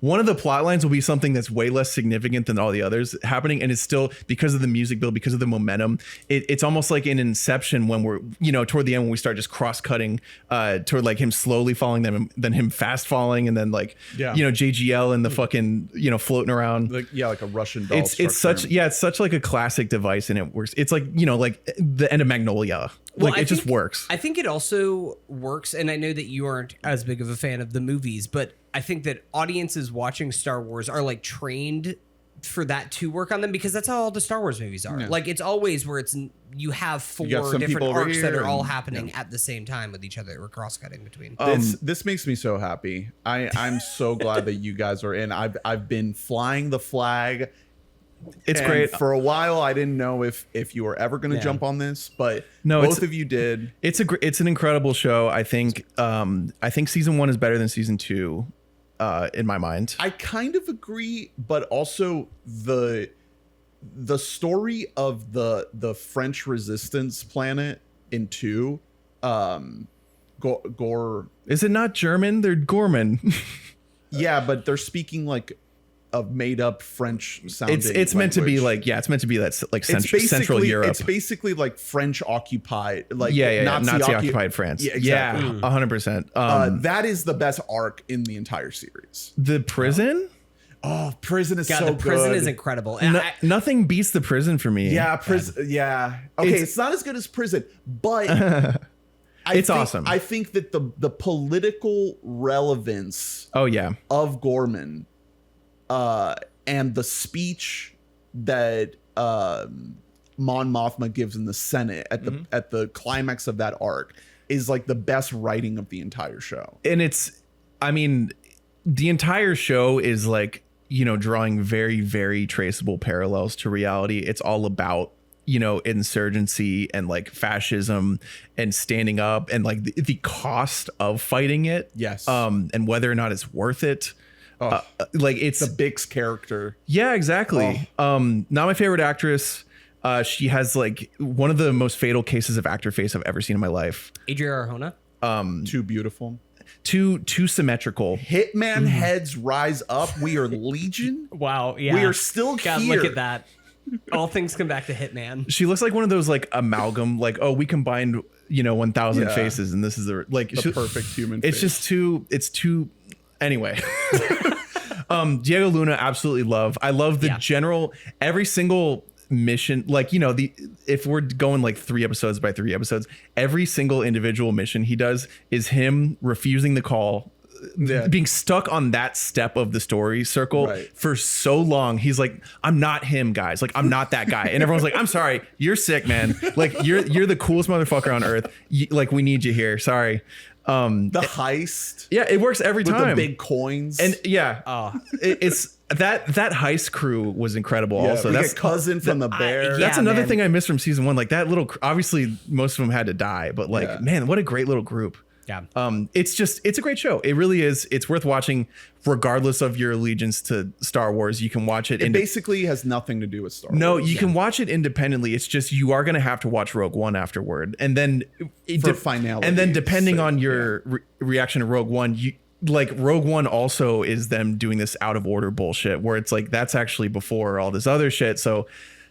one of the plot lines will be something that's way less significant than all the others happening, and it's still, because of the music build, because of the momentum, it's almost like in Inception when we're toward the end when we start just cross-cutting toward like him slowly falling, then him fast falling, and then like JGL and the fucking floating around like a Russian doll. It's such like a classic device, and it works. It's like like the end of Magnolia. Like it just works. I think it also works, and I know that you aren't as big of a fan of the movies, but I think that audiences watching Star Wars are like trained for that to work on them, because that's how all the Star Wars movies are. Yeah. Like it's always where you have four got some different people over arcs that here are all and- happening at the same time with each other. We're cross-cutting between. This makes me so happy. I'm so glad that you guys are in. I've been flying the flag. It's And great. For a while, I didn't know if you were ever going to jump on this, but No, both of you did. It's an incredible show. I think season 1 is better than season 2 in my mind. I kind of agree, but also the story of the French resistance planet in 2, Gore. Is it not German? They're Gorman. Yeah, but they're speaking like a made up French sounding. It's meant to be language. it's meant to be that like It's Central Europe. It's basically like French occupied, like Nazi occupied France. Yeah, exactly. 100%. That is the best arc in the entire series. The prison. Oh, prison is God, so the prison good. is incredible. And Nothing beats the prison for me. Yeah, prison. Yeah. Okay, it's not as good as prison, but It's awesome. I think that the political relevance Oh yeah. of Gorman, and the speech that Mon Mothma gives in the Senate at the climax of that arc is like the best writing of the entire show. And the entire show is like, drawing very, very traceable parallels to reality. It's all about, insurgency and like fascism and standing up and like the cost of fighting it. Yes. And whether or not it's worth it. Like it's The Bix character. Yeah, exactly. Not my favorite actress. She has like one of the most fatal cases of actor face I've ever seen in my life. Adria Arjona. Too beautiful. Too symmetrical. Hitman heads rise up. We are legion. Wow. Yeah. We are still God, here. look at that. All things come back to Hitman. She looks like one of those like amalgam, like, oh, we combined, 1,000 Yeah. faces and this is the perfect human It's face. just too anyway. Diego Luna, absolutely love. I love the general, every single mission, like, if we're going like 3 episodes by 3 episodes, every single individual mission he does is him refusing the call, being stuck on that step of the story circle for so long. He's like, I'm not him, guys. Like, I'm not that guy. And everyone's like, I'm sorry, you're sick, man. Like, you're the coolest motherfucker on earth. Like, we need you here. Sorry. The heist. Yeah, it works every With time. the big coins. And it's that heist crew was incredible. Yeah, also, we that's get cousin from the bear. yeah. that's another man. thing I missed from season 1. Like that little, obviously most of them had to die, but like, man, what a great little group. Yeah. It's a great show. It really is. It's worth watching regardless of your allegiance to Star Wars. You can watch it. It basically has nothing to do with Star Wars. No, you can watch it independently. It's just you are going to have to watch Rogue One afterward, and then For finality. And then depending on your reaction to Rogue One, Rogue One also is them doing this out of order bullshit where it's like that's actually before all this other shit. So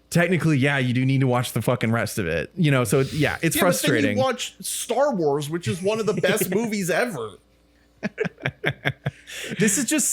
technically, you do need to watch the fucking rest of it. So it's frustrating. But then you watch Star Wars, which is one of the best movies ever. This is just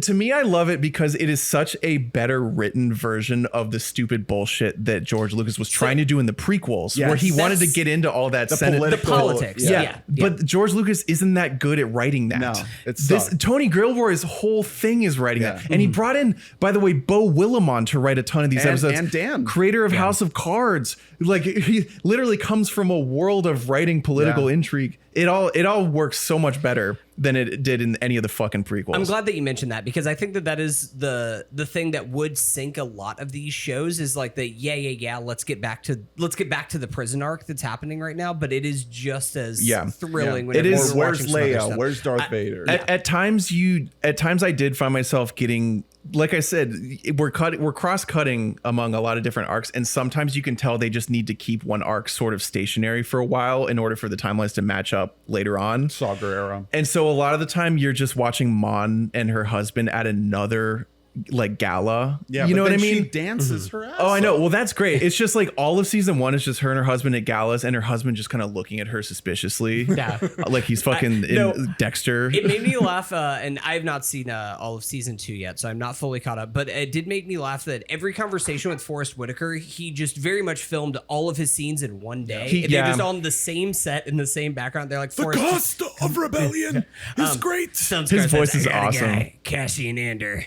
to me, I love it because it is such a better written version of the stupid bullshit that George Lucas was trying to do in the prequels, where he wanted to get into all that the politics. Yeah. But George Lucas isn't that good at writing that. No, it sucked. Tony Gilroy's whole thing is writing that. And he brought in, by the way, Beau Willimon to write a ton of these episodes. And Dan. Creator of House of Cards. Like, he literally comes from a world of writing political intrigue. It all works so much better than it did in any of the fucking prequels. I'm glad that you mentioned that because I think that is the thing that would sink a lot of these shows is like let's get back to the prison arc that's happening right now, but it is just as thrilling when it is. Where's Leia? Where's Darth Vader? At times I did find myself getting, like I said, we're cross-cutting among a lot of different arcs, and sometimes you can tell they just need to keep one arc sort of stationary for a while in order for the timelines to match up later on. Saw Gerrera. And so a lot of the time you're just watching Mon and her husband at another like gala. Yeah, you know but what I then mean? She dances her ass. Oh, I know. off. Well, that's great. It's just like all of season 1 is just her and her husband at galas, and her husband just kind of looking at her suspiciously. Yeah. Like he's fucking in Dexter. It made me laugh, and I have not seen all of season 2 yet, so I'm not fully caught up. But it did make me laugh that every conversation with Forrest Whitaker, he just very much filmed all of his scenes in one day. And they're just on the same set in the same background. They're like, The Forrest, cost of rebellion is great. some His guy voice says, is "I got a awesome. guy, Cassian Andor.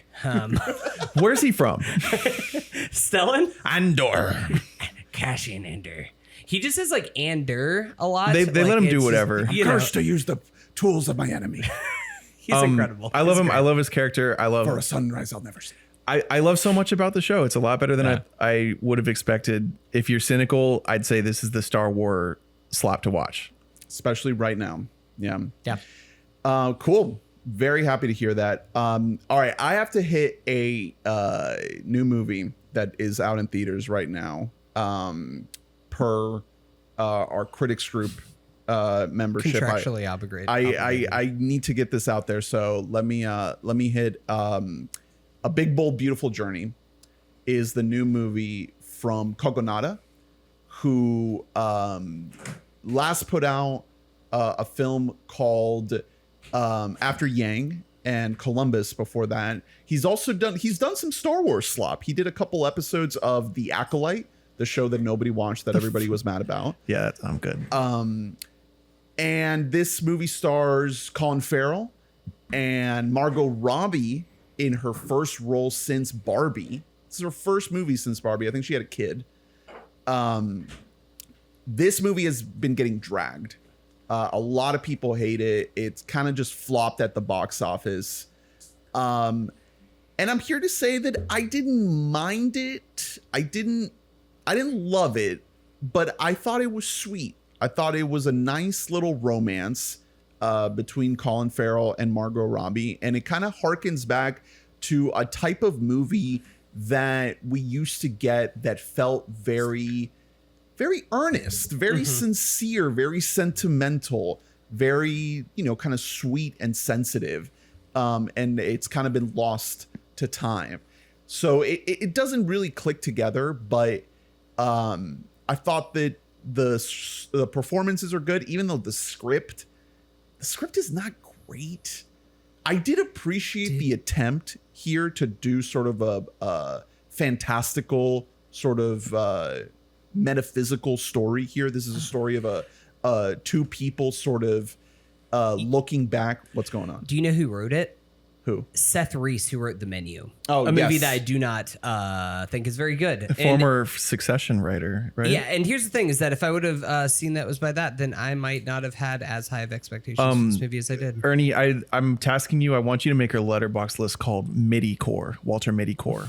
Where's he from? Stellan? Andor. Cash in Andor. He just says like Andor a lot. They like, let him do it's whatever. Just, you know, Cursed to use the tools of my enemy. he's incredible. I love He's him. great. I love his character. For a sunrise I'll never see. I love so much about the show. It's a lot better than I would have expected. If you're cynical, I'd say this is the Star Wars slap to watch. Especially right now. Yeah. Yeah. Cool. Very happy to hear that. All right. I have to hit a new movie that is out in theaters right now. Per our critics group membership. Contractually obligated. I need to get this out there. So let me hit A Big Bold Beautiful Journey is the new movie from Kogonada, who last put out a film called After Yang and Columbus before that. He's done some Star Wars slop. He did a couple episodes of The Acolyte, the show that nobody watched that everybody was mad about. Yeah, I'm good. And this movie stars Colin Farrell and Margot Robbie in her first role since Barbie. This is her first movie since Barbie. I think she had a kid. This movie has been getting dragged. A lot of people hate it. It's kind of just flopped at the box office. And I'm here to say that I didn't mind it. I didn't love it, but I thought it was sweet. I thought it was a nice little romance between Colin Farrell and Margot Robbie, and it kind of harkens back to a type of movie that we used to get that felt very, very earnest, very sincere, very sentimental, very, kind of sweet and sensitive. And it's kind of been lost to time. So it doesn't really click together, but I thought that the performances are good, even though the script is not great. I did appreciate the attempt here to do sort of a fantastical sort of metaphysical story here. This is a story of two people sort of looking back. What's going on? Do you know who wrote it? Who? Seth Reese, who wrote The Menu. Oh, a movie yes. that I do not think is very good. Former Succession writer, right? Yeah, and here's the thing: is that if I would have seen that was by that, then I might not have had as high of expectations for this movie as I did. Ernie, I'm tasking you. I want you to make a letterbox list called Midi-Core, Walter Midi-Core.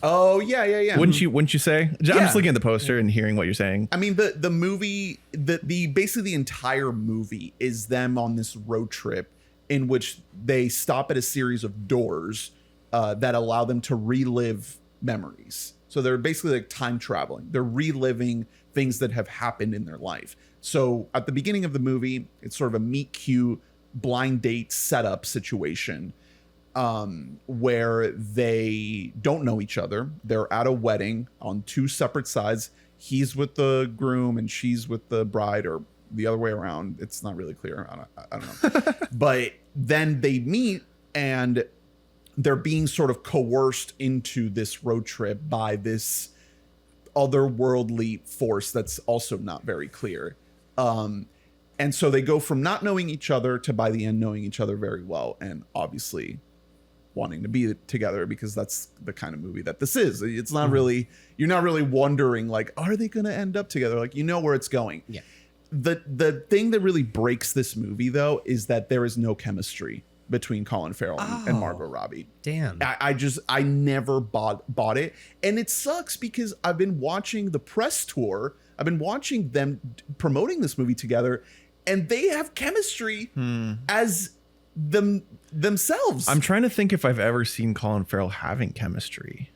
Oh yeah. Wouldn't you say? I'm just looking at the poster and hearing what you're saying. I mean, the movie, the basically the entire movie is them on this road trip in which they stop at a series of doors that allow them to relive memories. So they're basically like time traveling. They're reliving things that have happened in their life. So at the beginning of the movie, it's sort of a meet cute blind date setup situation where they don't know each other. They're at a wedding on two separate sides. He's with the groom and she's with the bride, or the other way around. It's not really clear. I don't know. But then they meet and they're being sort of coerced into this road trip by this otherworldly force that's also not very clear. And so they go from not knowing each other to by the end knowing each other very well, and obviously wanting to be together, because that's the kind of movie that this is. It's not really, you're not really wondering like, are they going to end up together? Like, where it's going. Yeah. The thing that really breaks this movie, though, is that there is no chemistry between Colin Farrell and Margot Robbie. Damn. I never bought it. And it sucks because I've been watching the press tour. I've been watching them promoting this movie together, and they have chemistry as themselves. I'm trying to think if I've ever seen Colin Farrell having chemistry.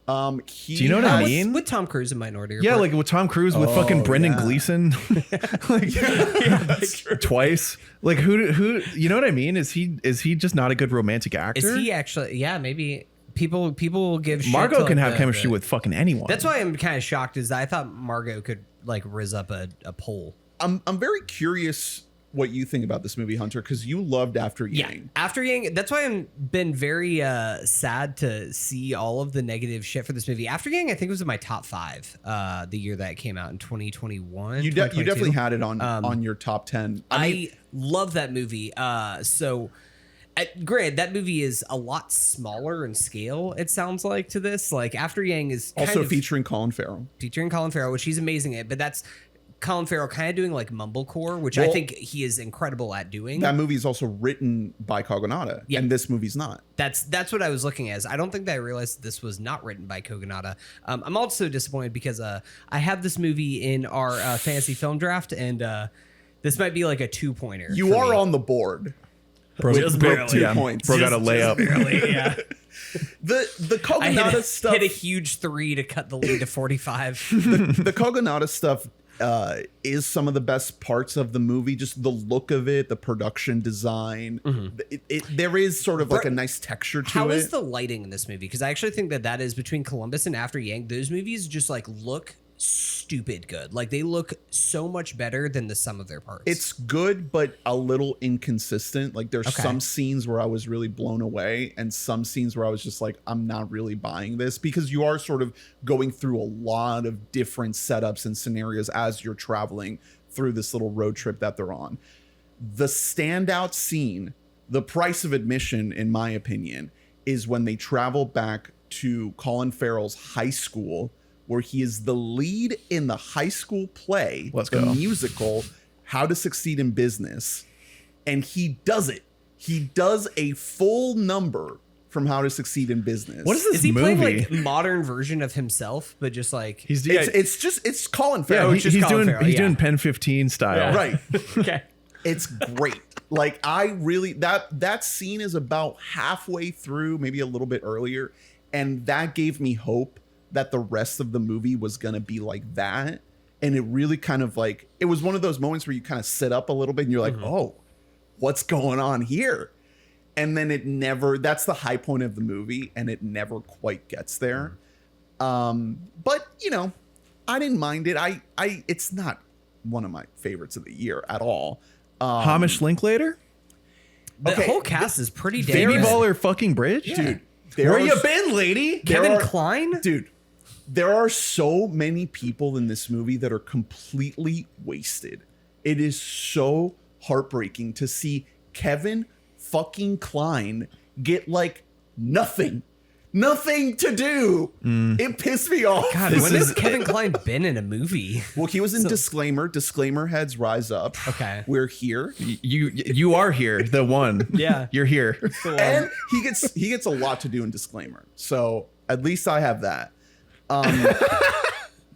Do you know what I mean? With Tom Cruise in Minority Report. Yeah, like with Tom Cruise, with fucking Brendan Gleeson, like twice. Like who? You know what I mean? Is he just not a good romantic actor? Is he actually? Yeah, maybe people will give. Shit Margot to, can like, have chemistry with fucking anyone. That's why I'm kind of shocked. Is that I thought Margot could like riz up a pole. I'm very curious what you think about this movie, Hunter, because you loved After Yang. Yeah, After Yang. That's why I'm been very sad to see all of the negative shit for this movie. After Yang, I think was in my top 5 the year that it came out in 2021. You definitely had it on your top 10. I love that movie. So Granted, that movie is a lot smaller in scale, it sounds like, to this. Like, After Yang is kind Also of featuring Colin Farrell. which he's amazing at, but that's Colin Farrell kind of doing like mumblecore, which I think he is incredible at doing. That movie is also written by Kogonada, and this movie's not. That's what I was looking as. I don't think that I realized that this was not written by Kogonada. I'm also disappointed because I have this movie in our fantasy film draft, and this might be like a 2-pointer. You are on the board. Bro, Just bro, barely. 2 points. Bro got a layup. Barely, yeah. The I Kogonada stuff. hit a huge 3 to cut the lead to 45. The Kogonada stuff is some of the best parts of the movie. Just the look of it, the production design. There is sort of like a nice texture to it. How is the lighting in this movie? Because I actually think that is between Columbus and After Yang. Those movies just like look stupid good. Like they look so much better than the sum of their parts. It's good, but a little inconsistent. Like there's some scenes where I was really blown away, and some scenes where I was just like, I'm not really buying this, because you are sort of going through a lot of different setups and scenarios as you're traveling through this little road trip that they're on. The standout scene, the price of admission, in my opinion, is when they travel back to Colin Farrell's high school, where he is the lead in the high school play, the musical, How to Succeed in Business. And he does it. He does a full number from How to Succeed in Business. What is this Is he movie? playing like modern version of himself, but just like It's Colin Farrell. he's doing Pen 15 style. Right. okay. It's great. Like I really that scene is about halfway through, maybe a little bit earlier, and that gave me hope that the rest of the movie was going to be like that. And it really kind of like, it was one of those moments where you kind of sit up a little bit and you're like, oh, what's going on here? And then that's the high point of the movie, and it never quite gets there. But you know, I didn't mind it. It's not one of my favorites of the year at all. Hamish Linklater? The whole cast is pretty damn Baby good. Baller fucking Bridge? Dude, where you been, lady? Kevin Kline? Dude, there are so many people in this movie that are completely wasted. It is so heartbreaking to see Kevin fucking Kline get like nothing to do. It pissed me off. God, when has Kevin Kline been in a movie? Well, he was in Disclaimer heads rise up. Okay. We're here. You are here, the one. Yeah. You're here. And he gets a lot to do in Disclaimer. So at least I have that.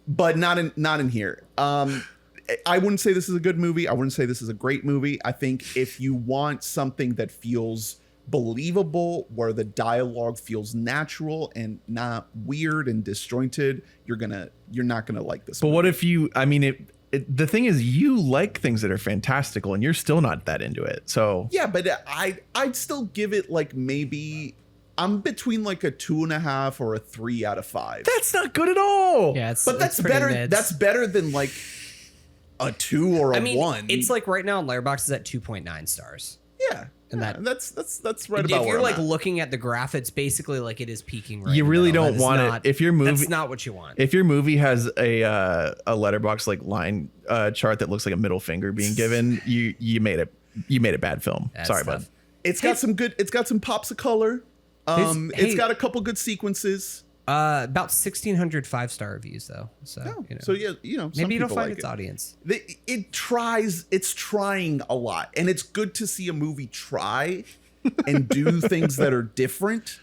But not in here. I wouldn't say this is a good movie. I wouldn't say this is a great movie. I think if you want something that feels believable, where the dialogue feels natural and not weird and disjointed, you're not gonna like this But movie. what if the thing is, you like things that are fantastical and you're still not that into it. So Yeah, but I'd still give it like maybe I'm between like a 2.5 or a 3 out of 5. that's not good at all. Yeah, But that's pretty better. mids. That's better than like a 2 or a 1. It's like right now on Letterboxd is at 2.9 stars. yeah, and yeah, that's right If about you're where like I'm at. looking at the graph, it's basically like it is peaking right. You in the really middle. don't That is want it. not- If your movie, that's not what you want. if your movie has a letterbox like line chart that looks like a middle finger being given, you made a bad film. That's Sorry, tough. bud. It's got some pops of color. It's hey- got a couple good sequences. About 1,600 5-star reviews though. So you know. So yeah, some Maybe it'll people find like its audience. It's trying a lot, and it's good to see a movie try and do things that are different.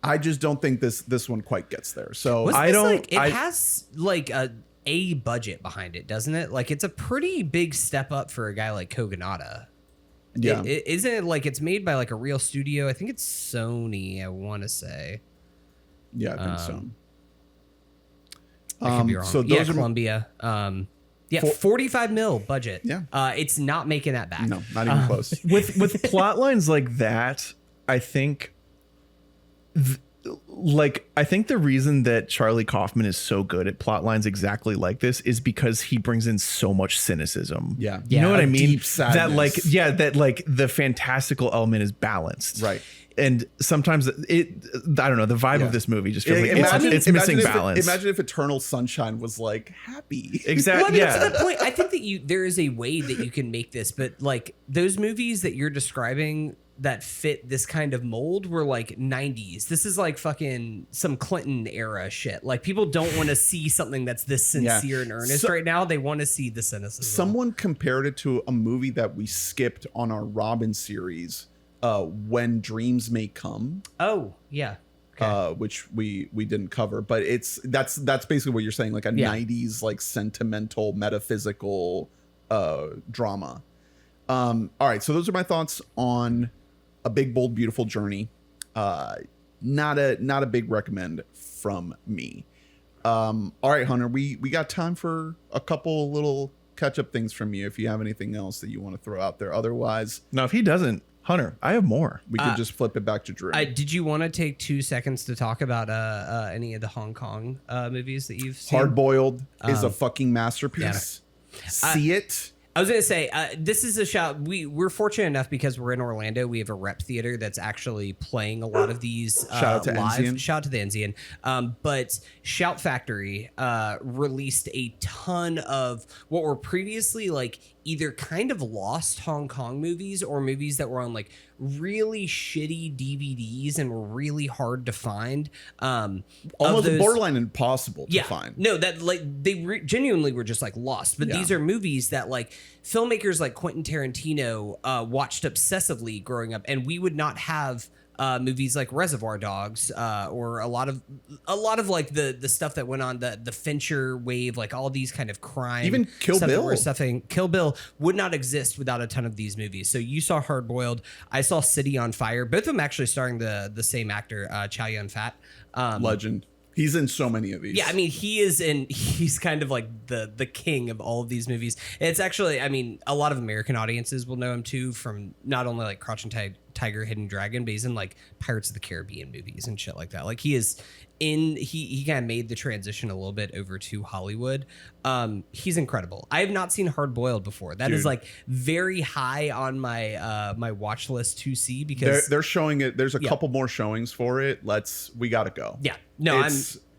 I just don't think this one quite gets there. So Wasn't I this, don't- like, it I- has like a budget behind it, doesn't it? Like it's a pretty big step up for a guy like Kogonada. yeah, Isn't it like it's made by like a real studio? I think it's Sony, I want to say. yeah, I think so. I could be wrong. So Yeah, those are Columbia. 45 mil budget. Yeah. It's not making that back. no, not even close. with plot lines like that, I think I think the reason that Charlie Kaufman is so good at plot lines exactly like this is because he brings in so much cynicism. Yeah. You know what A I mean? deep sadness. That the fantastical element is balanced. Right. And sometimes I don't know, the vibe of this movie just feels like it's missing imagine balance. Imagine if Eternal Sunshine was like happy. Exactly. Well, I mean, yeah. to that point, I think that there is a way that you can make this, but like those movies that you're describing, that fit this kind of mold were like 90s. This is like fucking some Clinton era shit. Like people don't want to see something that's this sincere and earnest right now. They want to see the cynicism. Someone compared it to a movie that we skipped on our Robin series, When Dreams May Come. Oh, yeah. Okay. Which we didn't cover, but that's basically what you're saying, like a 90s like sentimental metaphysical drama. All right, so those are my thoughts on A Big Bold Beautiful Journey. Not a big recommend from me. All right, Hunter, we got time for a couple little catch up things from you if you have anything else that you want to throw out there. Otherwise, No, if he doesn't, Hunter, I have more. we could just flip it back to Drew. Did you want to take 2 seconds to talk about any of the Hong Kong movies that you've seen? Hard Boiled is a fucking masterpiece. See it. I was gonna say this is a shout. We're fortunate enough because we're in Orlando. We have a rep theater that's actually playing a lot of these Shout out to live. Enzian. Shout out to the Enzian. But Shout Factory released a ton of what were previously like either kind of lost Hong Kong movies or movies that were on like really shitty DVDs and were really hard to find. Almost borderline impossible to find. No, that like they genuinely were just like lost. But these are movies that like filmmakers like Quentin Tarantino watched obsessively growing up, and we would not have movies like Reservoir Dogs or a lot of like the stuff that went on the Fincher wave, like all these kind of crime, even Kill Bill. Kill Bill would not exist without a ton of these movies. So you saw Hard Boiled, I saw City on Fire, both of them actually starring the same actor, Chow Yun-fat. Legend. He's in so many of these. Yeah, I mean, he's kind of like the king of all of these movies. It's actually, I mean, a lot of American audiences will know him too from not only like Crouching Tiger, Hidden Dragon, but he's in like Pirates of the Caribbean movies and shit like that. Like he kind of made the transition a little bit over to Hollywood. He's incredible. I have not seen Hard Boiled before. That is like very high on my my watch list to see because they're showing it. There's a couple more showings for it. We gotta go. Yeah. No,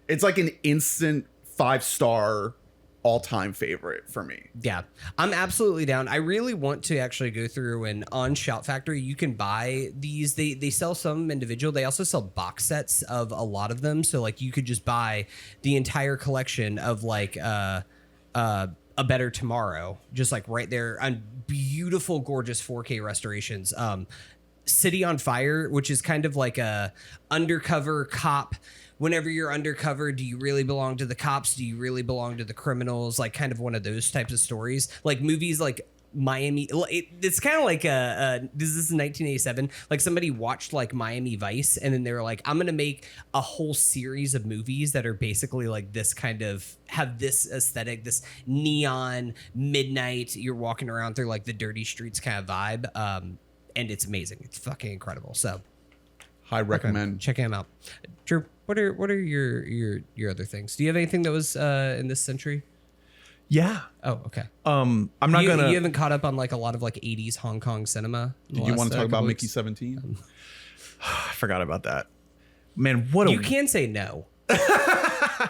it's like an instant 5-star all-time favorite for me. Yeah, I'm absolutely down. I really want to actually go through and on Shout Factory, you can buy these. They sell some individual. They also sell box sets of a lot of them. So like you could just buy the entire collection of like A Better Tomorrow, just like right there on beautiful, gorgeous 4K restorations. City on Fire, which is kind of like a undercover cop. Whenever you're undercover, do you really belong to the cops? Do you really belong to the criminals? Like kind of one of those types of stories. Like movies like Miami. It's kind of like this is 1987. Like somebody watched like Miami Vice and then they were like, I'm going to make a whole series of movies that are basically like this kind of have this aesthetic, this neon midnight. You're walking around through like the dirty streets kind of vibe. And it's amazing. It's fucking incredible. So I recommend. check him out. Drew, what are your other things? Do you have anything that was in this century? Yeah. Oh, okay. I'm not gonna. You haven't caught up on like a lot of like 80s Hong Kong cinema. Do you want to talk about Mickey 17? I forgot about that. Man, what a. You can say no.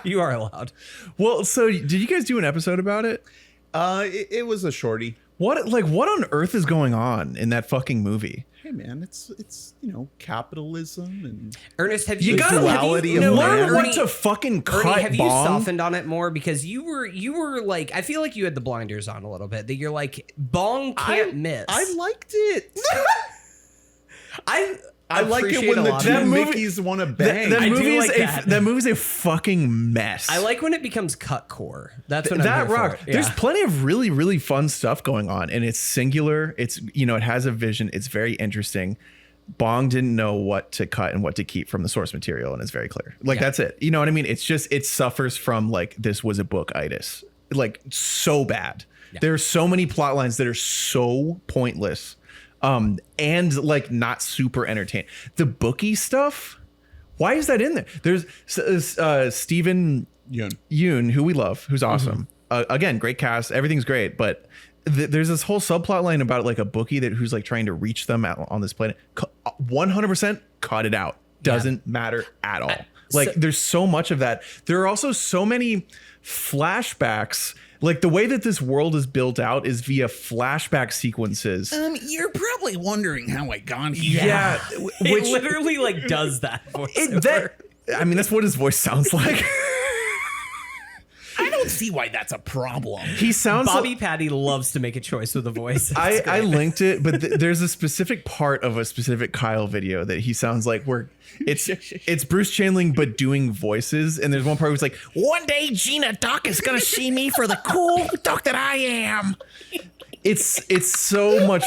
You are allowed. Well, so did you guys do an episode about it? It was a shorty. What on earth is going on in that fucking movie? Hey man, it's capitalism and Ernest, have You you gotta duality of learn man. when to fucking cut Ernie, have you bong. softened on it more because you were like, I feel like you had the blinders on a little bit that you're like bong can't miss. I liked it. I like it appreciate when a the lot two of it. Mickeys want to bang. That I do movie is like that. that movie's a fucking mess. I like when it becomes cut core. That's what I'm that here rock. for. There's Yeah. plenty of really, really fun stuff going on, and it's singular. It's it has a vision. It's very interesting. Bong didn't know what to cut and what to keep from the source material, and it's very clear. Like that's it. You know what I mean? It's just it suffers from like this was a book-itis, like so bad. Yeah. There are so many plot lines that are so pointless, and like not super entertaining. The bookie stuff. Why is that in there? There's Stephen Yoon, who we love, who's awesome. Again, great cast. Everything's great, but there's this whole subplot line about like a bookie who's like trying to reach them on this planet. 100% cut it out. Doesn't matter at all. Like there's so much of that. There are also so many flashbacks. Like the way that this world is built out is via flashback sequences. You're probably wondering how I got here. Yeah, It literally like does that voiceover. That's what his voice sounds like. I don't see why that's a problem. He sounds Bobby like, Patty loves to make a choice with a voice. I linked it, but there's a specific part of a specific Kyle video that he sounds like where it's Bruce Chandling but doing voices, and there's one part where it's like, one day Gina Duck is gonna see me for the cool duck that I am. It's so much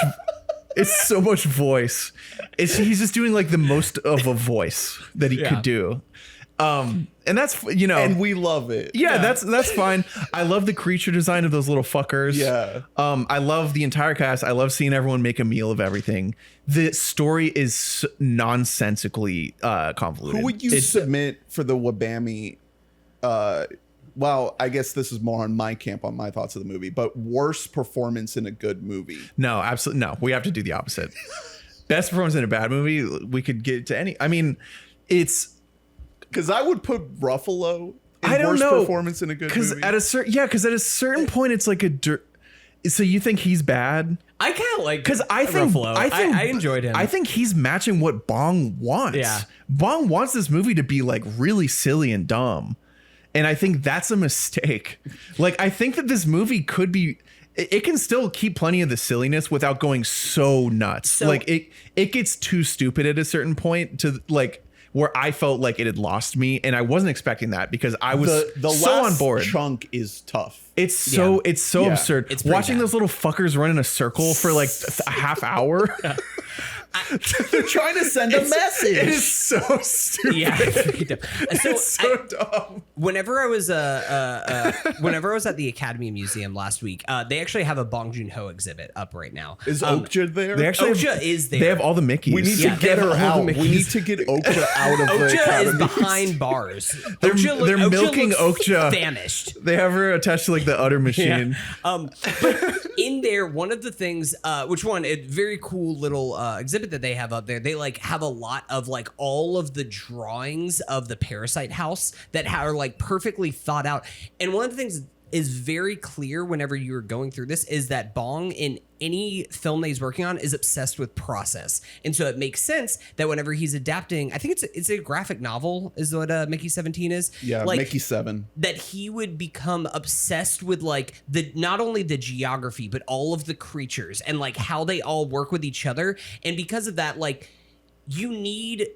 voice. He's just doing like the most of a voice that he could do. And that's, and we love it. Yeah, that's fine. I love the creature design of those little fuckers. Yeah. I love the entire cast. I love seeing everyone make a meal of everything. The story is nonsensically convoluted. Who would you submit for the WBAM? Well, I guess this is more on my camp on my thoughts of the movie, but worst performance in a good movie. No, absolutely no. We have to do the opposite. Best performance in a bad movie, we could get to any. I mean, it's because I would put Ruffalo in I don't worst know performance in a good movie. Because at a certain point, it's like so you think he's bad? I kind of like because I think Ruffalo. I enjoyed him. I think he's matching what Bong wants. Yeah. Bong wants this movie to be like really silly and dumb, and I think that's a mistake. Like I think that this movie could be. It can still keep plenty of the silliness without going so nuts. So, like it gets too stupid at a certain point to like where I felt like it had lost me, and I wasn't expecting that because I was the so last on board. Chunk is tough. It's so Yeah. absurd. It's pretty Watching bad. those little fuckers run in a circle for like a half hour. They're trying to send a message. It is so stupid. Yeah, It's so dumb. whenever I was at the Academy Museum last week, they actually have a Bong Joon-ho exhibit up right now. Is Okja there? They actually Okja is there. They have all the Mickeys. We need Yeah, to they get have her all out. the We need Mickeys. to get Okja out of the Okja is Academy. behind bars. They're Okja milking looks Okja. famished. They have her attached to like the udder machine. But in there, one of the things, a very cool little exhibit that they have up there, they like have a lot of like all of the drawings of the Parasite house that are like perfectly thought out. And one of the things is very clear whenever you're going through this is that Bong in any film that he's working on is obsessed with process. And so it makes sense that whenever he's adapting, I think it's a graphic novel is what Mickey 17 is. Yeah, like, Mickey 7. that he would become obsessed with like not only the geography, but all of the creatures and like how they all work with each other. And because of that, like, you need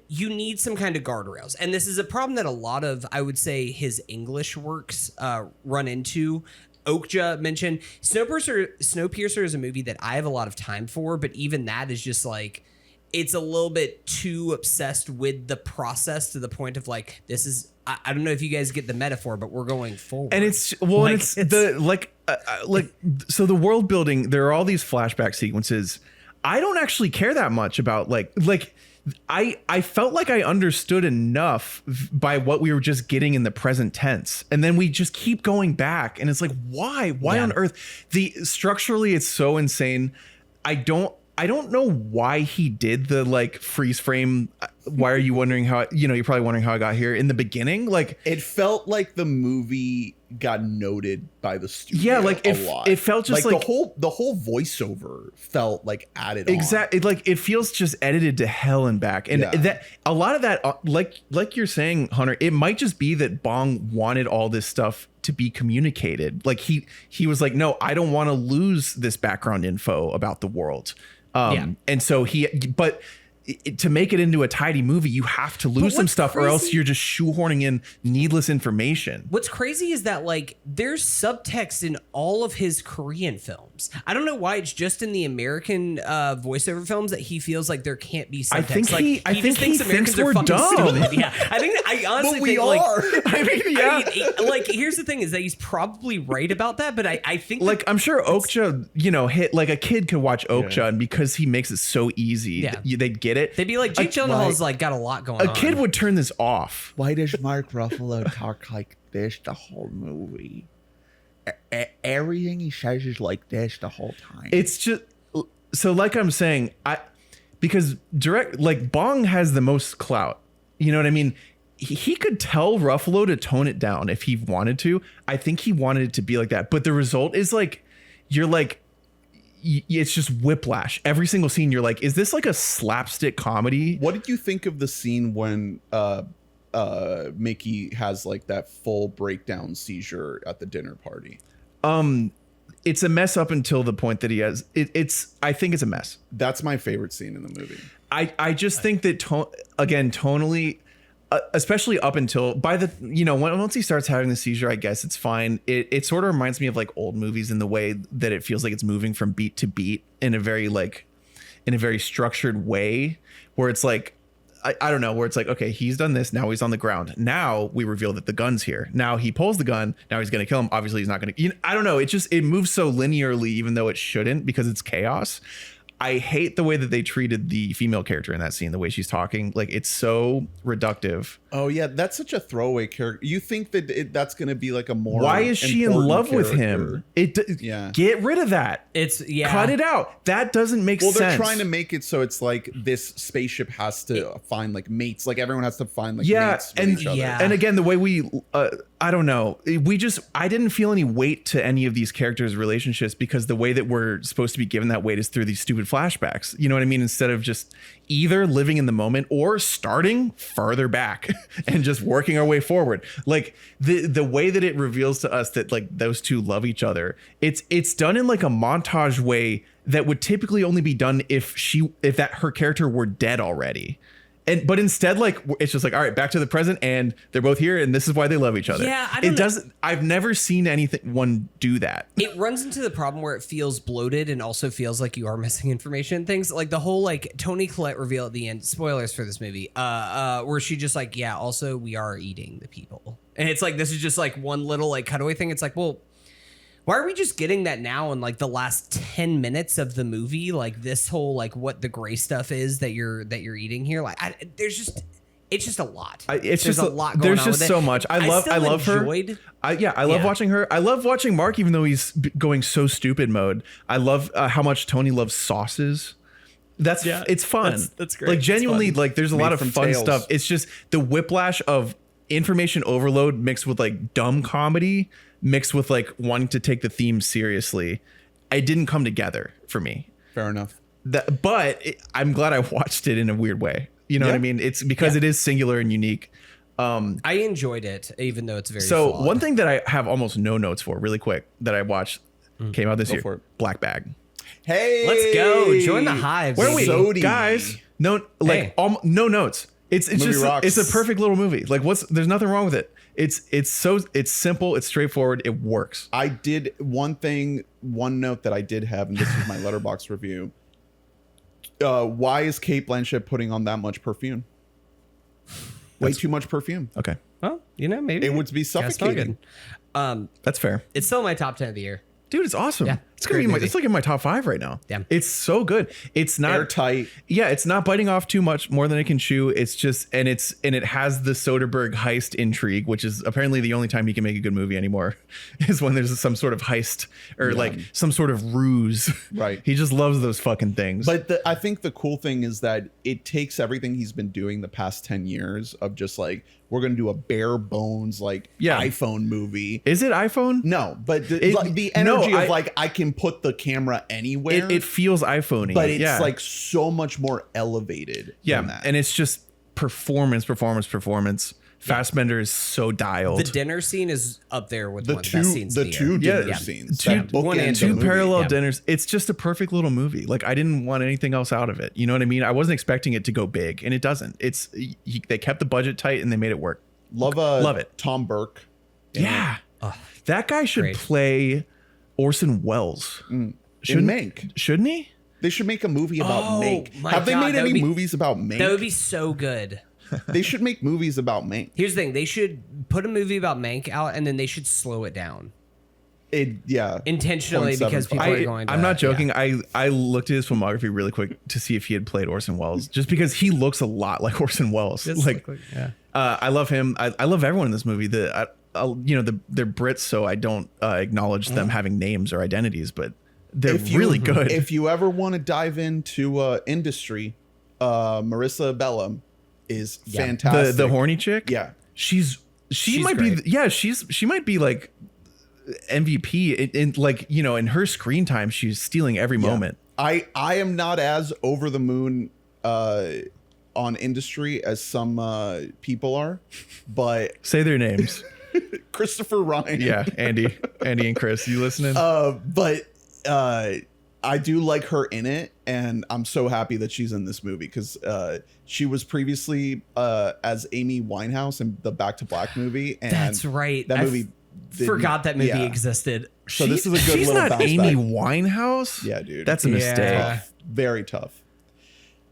some kind of guardrails, and this is a problem that a lot of, I would say, his English works run into. Okja mentioned Snowpiercer is a movie that I have a lot of time for, but even that is just like, it's a little bit too obsessed with the process to the point of like, this is, I don't know if you guys get the metaphor, but we're going forward. And it's Like, so the world building, there are all these flashback sequences. I don't actually care that much about like I felt like I understood enough by what we were just getting in the present tense. And then we just keep going back, and it's like, why on earth? Structurally it's so insane. I don't know why he did the like freeze frame. Why are you wondering how, you're probably wondering how I got here in the beginning. Like It felt like the movie got noted by the studio. Yeah, like a lot. it felt just like the whole voiceover felt like added exactly. It feels just edited to hell and back. And that a lot of that, like you're saying, Hunter, it might just be that Bong wanted all this stuff to be communicated. Like he was like, no, I don't want to lose this background info about the world. And so but to make it into a tidy movie, you have to lose some stuff, or else you're just shoehorning in needless information. What's crazy is that like there's subtext in all of his Korean films. I don't know why it's just in the American voiceover films that he feels like there can't be subtext. I think he thinks we're fucking dumb. stupid. Yeah, I honestly But we think are. like here's the thing is that he's probably right about that, but I think like I'm sure Okja, hit like a kid could watch Okja, and because he makes it so easy, they'd get it. they'd be like, Jake Gyllenhaal's like got a lot going on. A kid would turn this off. Why does Mark Ruffalo talk like this the whole movie? Everything he says is like this the whole time. It's just so, like I'm saying, because Bong has the most clout. You know what I mean? he could tell Ruffalo to tone it down if he wanted to. I think he wanted it to be like that, but the result is like you're like it's just whiplash. Every single scene you're like, is this like a slapstick comedy? What did you think of the scene when Mickey has like that full breakdown seizure at the dinner party? It's a mess up until the point that he has I think it's a mess. That's my favorite scene in the movie. I just think that tonally, especially up until once he starts having the seizure, I guess it's fine. It sort of reminds me of like old movies in the way that it feels like it's moving from beat to beat in a very structured way, where it's like, I don't know, where it's like, okay, he's done this. Now he's on the ground. Now we reveal that the gun's here. Now he pulls the gun. Now he's going to kill him. Obviously he's not going to, I don't know. It moves so linearly, even though it shouldn't, because it's chaos. I hate the way that they treated the female character in that scene, the way she's talking. Like, it's so reductive. Oh, yeah. That's such a throwaway character. You think that that's going to be like a more. Why is she in love with him? Yeah. Get rid of that. Cut it out. That doesn't make sense. Well, they're trying to make it so it's like this spaceship has to find like mates. Like everyone has to find like mates with each other. And again, the way we, I don't know. I didn't feel any weight to any of these characters' relationships because the way that we're supposed to be given that weight is through these stupid flashbacks. You know what I mean? Instead of just either living in the moment or starting further back and just working our way forward. Like the way that it reveals to us that like those two love each other, it's done in like a montage way that would typically only be done if her character were dead already. But instead, like, it's just like, all right, back to the present, and they're both here, and this is why they love each other. Yeah, I don't know. Doesn't. I've never seen one do that. It runs into the problem where it feels bloated and also feels like you are missing information. Things like the whole like Toni Collette reveal at the end. Spoilers for this movie. Where she just like, yeah, also we are eating the people, and it's like this is just like one little like cutaway thing. It's like, well, why are we just getting that now in like the last 10 minutes of the movie? Like this whole like what the gray stuff is that you're eating here. Like it's just a lot. There's a lot going on. There's just so much. I love her. I love watching her. I love watching Mark, even though he's going so stupid mode. I love how much Tony loves sauces. It's fun. That's great. Like genuinely, like there's a lot of fun stuff. It's just the whiplash of information overload mixed with like dumb comedy mixed with like wanting to take the theme seriously. It didn't come together for me. Fair enough. I'm glad I watched it in a weird way. You know what I mean? It's because it is singular and unique. I enjoyed it, even though it's very flawed. One thing that I have almost no notes for really quick that I watched came out this year. For it. Black Bag. Hey, let's go. Join the hive. Where are we? Sody. Guys, no notes. It's just rocks. it's a perfect little movie. Like there's nothing wrong with it. It's simple, it's straightforward, it works. I did one note that I did have, and this is my Letterboxd review. Why is Cate Blanchett putting on that much perfume? Way too much perfume. Okay. Well, maybe It would be suffocating. That's fair. It's still my top 10 of the year. Dude, it's awesome. Yeah, it's gonna be it's like in my top 5 right now. Yeah. It's so good. It's not airtight. Yeah, it's not biting off too much more than it can chew. It's just and it has the Soderbergh heist intrigue, which is apparently the only time he can make a good movie anymore, is when there's some sort of heist or like some sort of ruse. Right. He just loves those fucking things. But I think the cool thing is that it takes everything he's been doing the past 10 years of just like, we're going to do a bare bones like iPhone movie. Is it iPhone? No, but the energy of like I can put the camera anywhere. It feels iPhone-y. But it's like so much more elevated. Yeah, than that. and it's just performance. Fassbender is so dialed. The dinner scene is up there with one of the best scenes. The two dinner scenes. Two parallel dinners. It's just a perfect little movie. Like I didn't want anything else out of it. You know what I mean? I wasn't expecting it to go big, and it doesn't. They kept the budget tight and they made it work. Love it. Tom Burke. Yeah, that guy should play Orson Welles. Shouldn't he? They should make a movie about Mank. Have they made any movies about Mank? That would be so good. They should make movies about Mank. Here's the thing. They should put a movie about Mank out, and then they should slow it down. Intentionally, because people are going to... I'm not joking. Yeah. I looked at his filmography really quick to see if he had played Orson Welles, just because he looks a lot like Orson Welles. I love him. I love everyone in this movie. They're Brits, so I don't acknowledge them having names or identities, but they're really good. If you ever want to dive into industry, Marissa Bella is fantastic. The horny chick. Yeah. She might great. be. She might be like MVP in like, you know, in her screen time. She's stealing every moment. I am not as over the moon on industry as some people are, but Say their names. Christopher Ryan. Yeah, Andy and Chris, you listening? But I do like her in it, and I'm so happy that she's in this movie because she was previously as Amy Winehouse in the Back to Black movie. And That's right. That movie. Forgot that movie existed. So this is a good She's little not bounce Amy back. Winehouse. Yeah, dude. That's a mistake. Yeah. Tough. Very tough.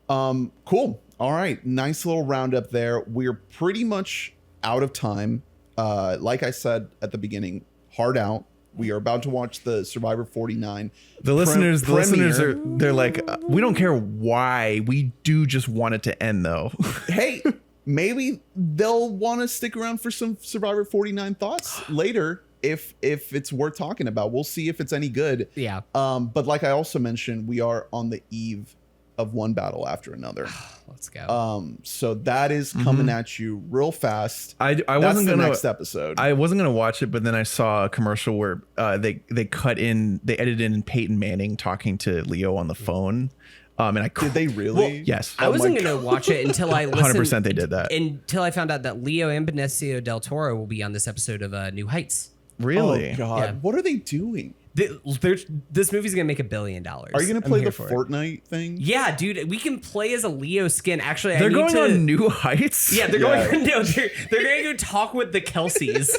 Cool. All right. Nice little roundup there. We're pretty much out of time. Like I said at the beginning, hard out. We are about to watch the Survivor 49. The listeners premiere. are they're like, we don't care why. We do just want it to end though. Hey, maybe they'll want to stick around for some Survivor 49 thoughts later if it's worth talking about. We'll see if it's any good. Yeah. But like I also mentioned, we are on the eve of one battle after another. Let's go. So that is coming at you real fast. I That's wasn't the gonna next episode. I wasn't gonna watch it, but then I saw a commercial where they edited in Peyton Manning talking to Leo on the phone. And I Did they really? Yes. I wasn't going to watch it until I listened. 100% they did that. Until I found out that Leo and Benicio del Toro will be on this episode of New Heights. Really? Oh God, Yeah. what are they doing? This movie's going to make $1 billion. Are you going to I'm play here the for it. Fortnite thing? Yeah, dude, we can play as a Leo skin. Actually, They're I need going to, on New Heights. Yeah, they're Yeah. going. No, they're going to go talk with the Kelseys.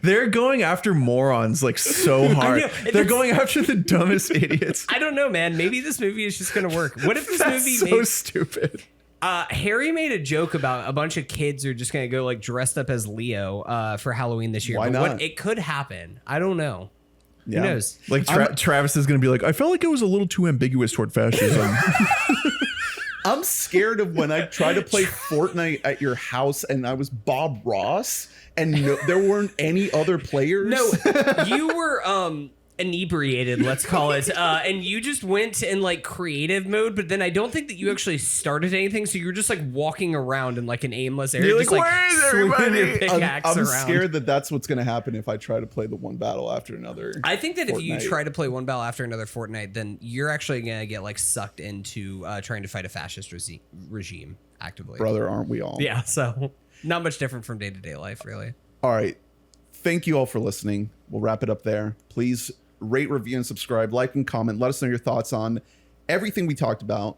They're going after morons like so hard. know, and They're it's- going after the dumbest idiots. I don't know, man. Maybe this movie is just going to work. What if this That's movie so made? stupid. Harry made a joke about a bunch of kids are just going to go like dressed up as Leo for Halloween this year. Why But not? It could happen. I don't know. Yeah. Who knows? Like Travis is going to be like, I felt like it was a little too ambiguous toward fascism. I'm scared of when I try to play Fortnite at your house and I was Bob Ross and there weren't any other players. No, you were inebriated, let's call it, and you just went in like creative mode. But then I don't think that you actually started anything, so you were just like walking around in like an aimless area, You're just like, like "Where is swinging everybody?" your pickaxe I'm around. scared that that's what's going to happen if I try to play the one battle after another. I think that if you Fortnite. try to play one battle after another Fortnite, then you're actually gonna get like sucked into trying to fight a fascist regime actively. Brother, aren't we all? Yeah, so not much different from day-to-day life, really. All right. Thank you all for listening. We'll wrap it up there. Please rate, review, and subscribe. Like and comment. Let us know your thoughts on everything we talked about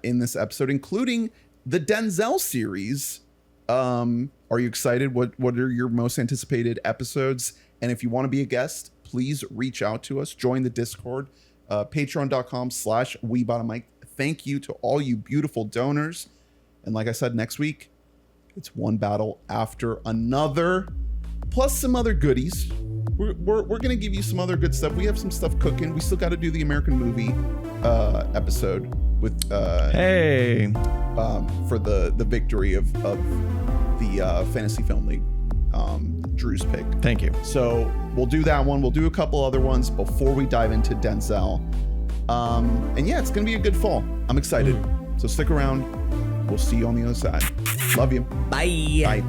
in this episode, including the Denzel series. Are you excited? What are your most anticipated episodes? And if you want to be a guest, please reach out to us. Join the Discord, patreon.com/WeBought a Thank you to all you beautiful donors. And like I said, next week, it's one battle after another, plus some other goodies. We're going to give you some other good stuff. We have some stuff cooking. We still got to do the American movie episode with Hey. for the victory of the Fantasy Film League, Drew's pick. Thank you. So we'll do that one. We'll do a couple other ones before we dive into Denzel. And yeah, it's going to be a good fall. I'm excited. So stick around. We'll see you on the other side. Love you. Bye. Bye.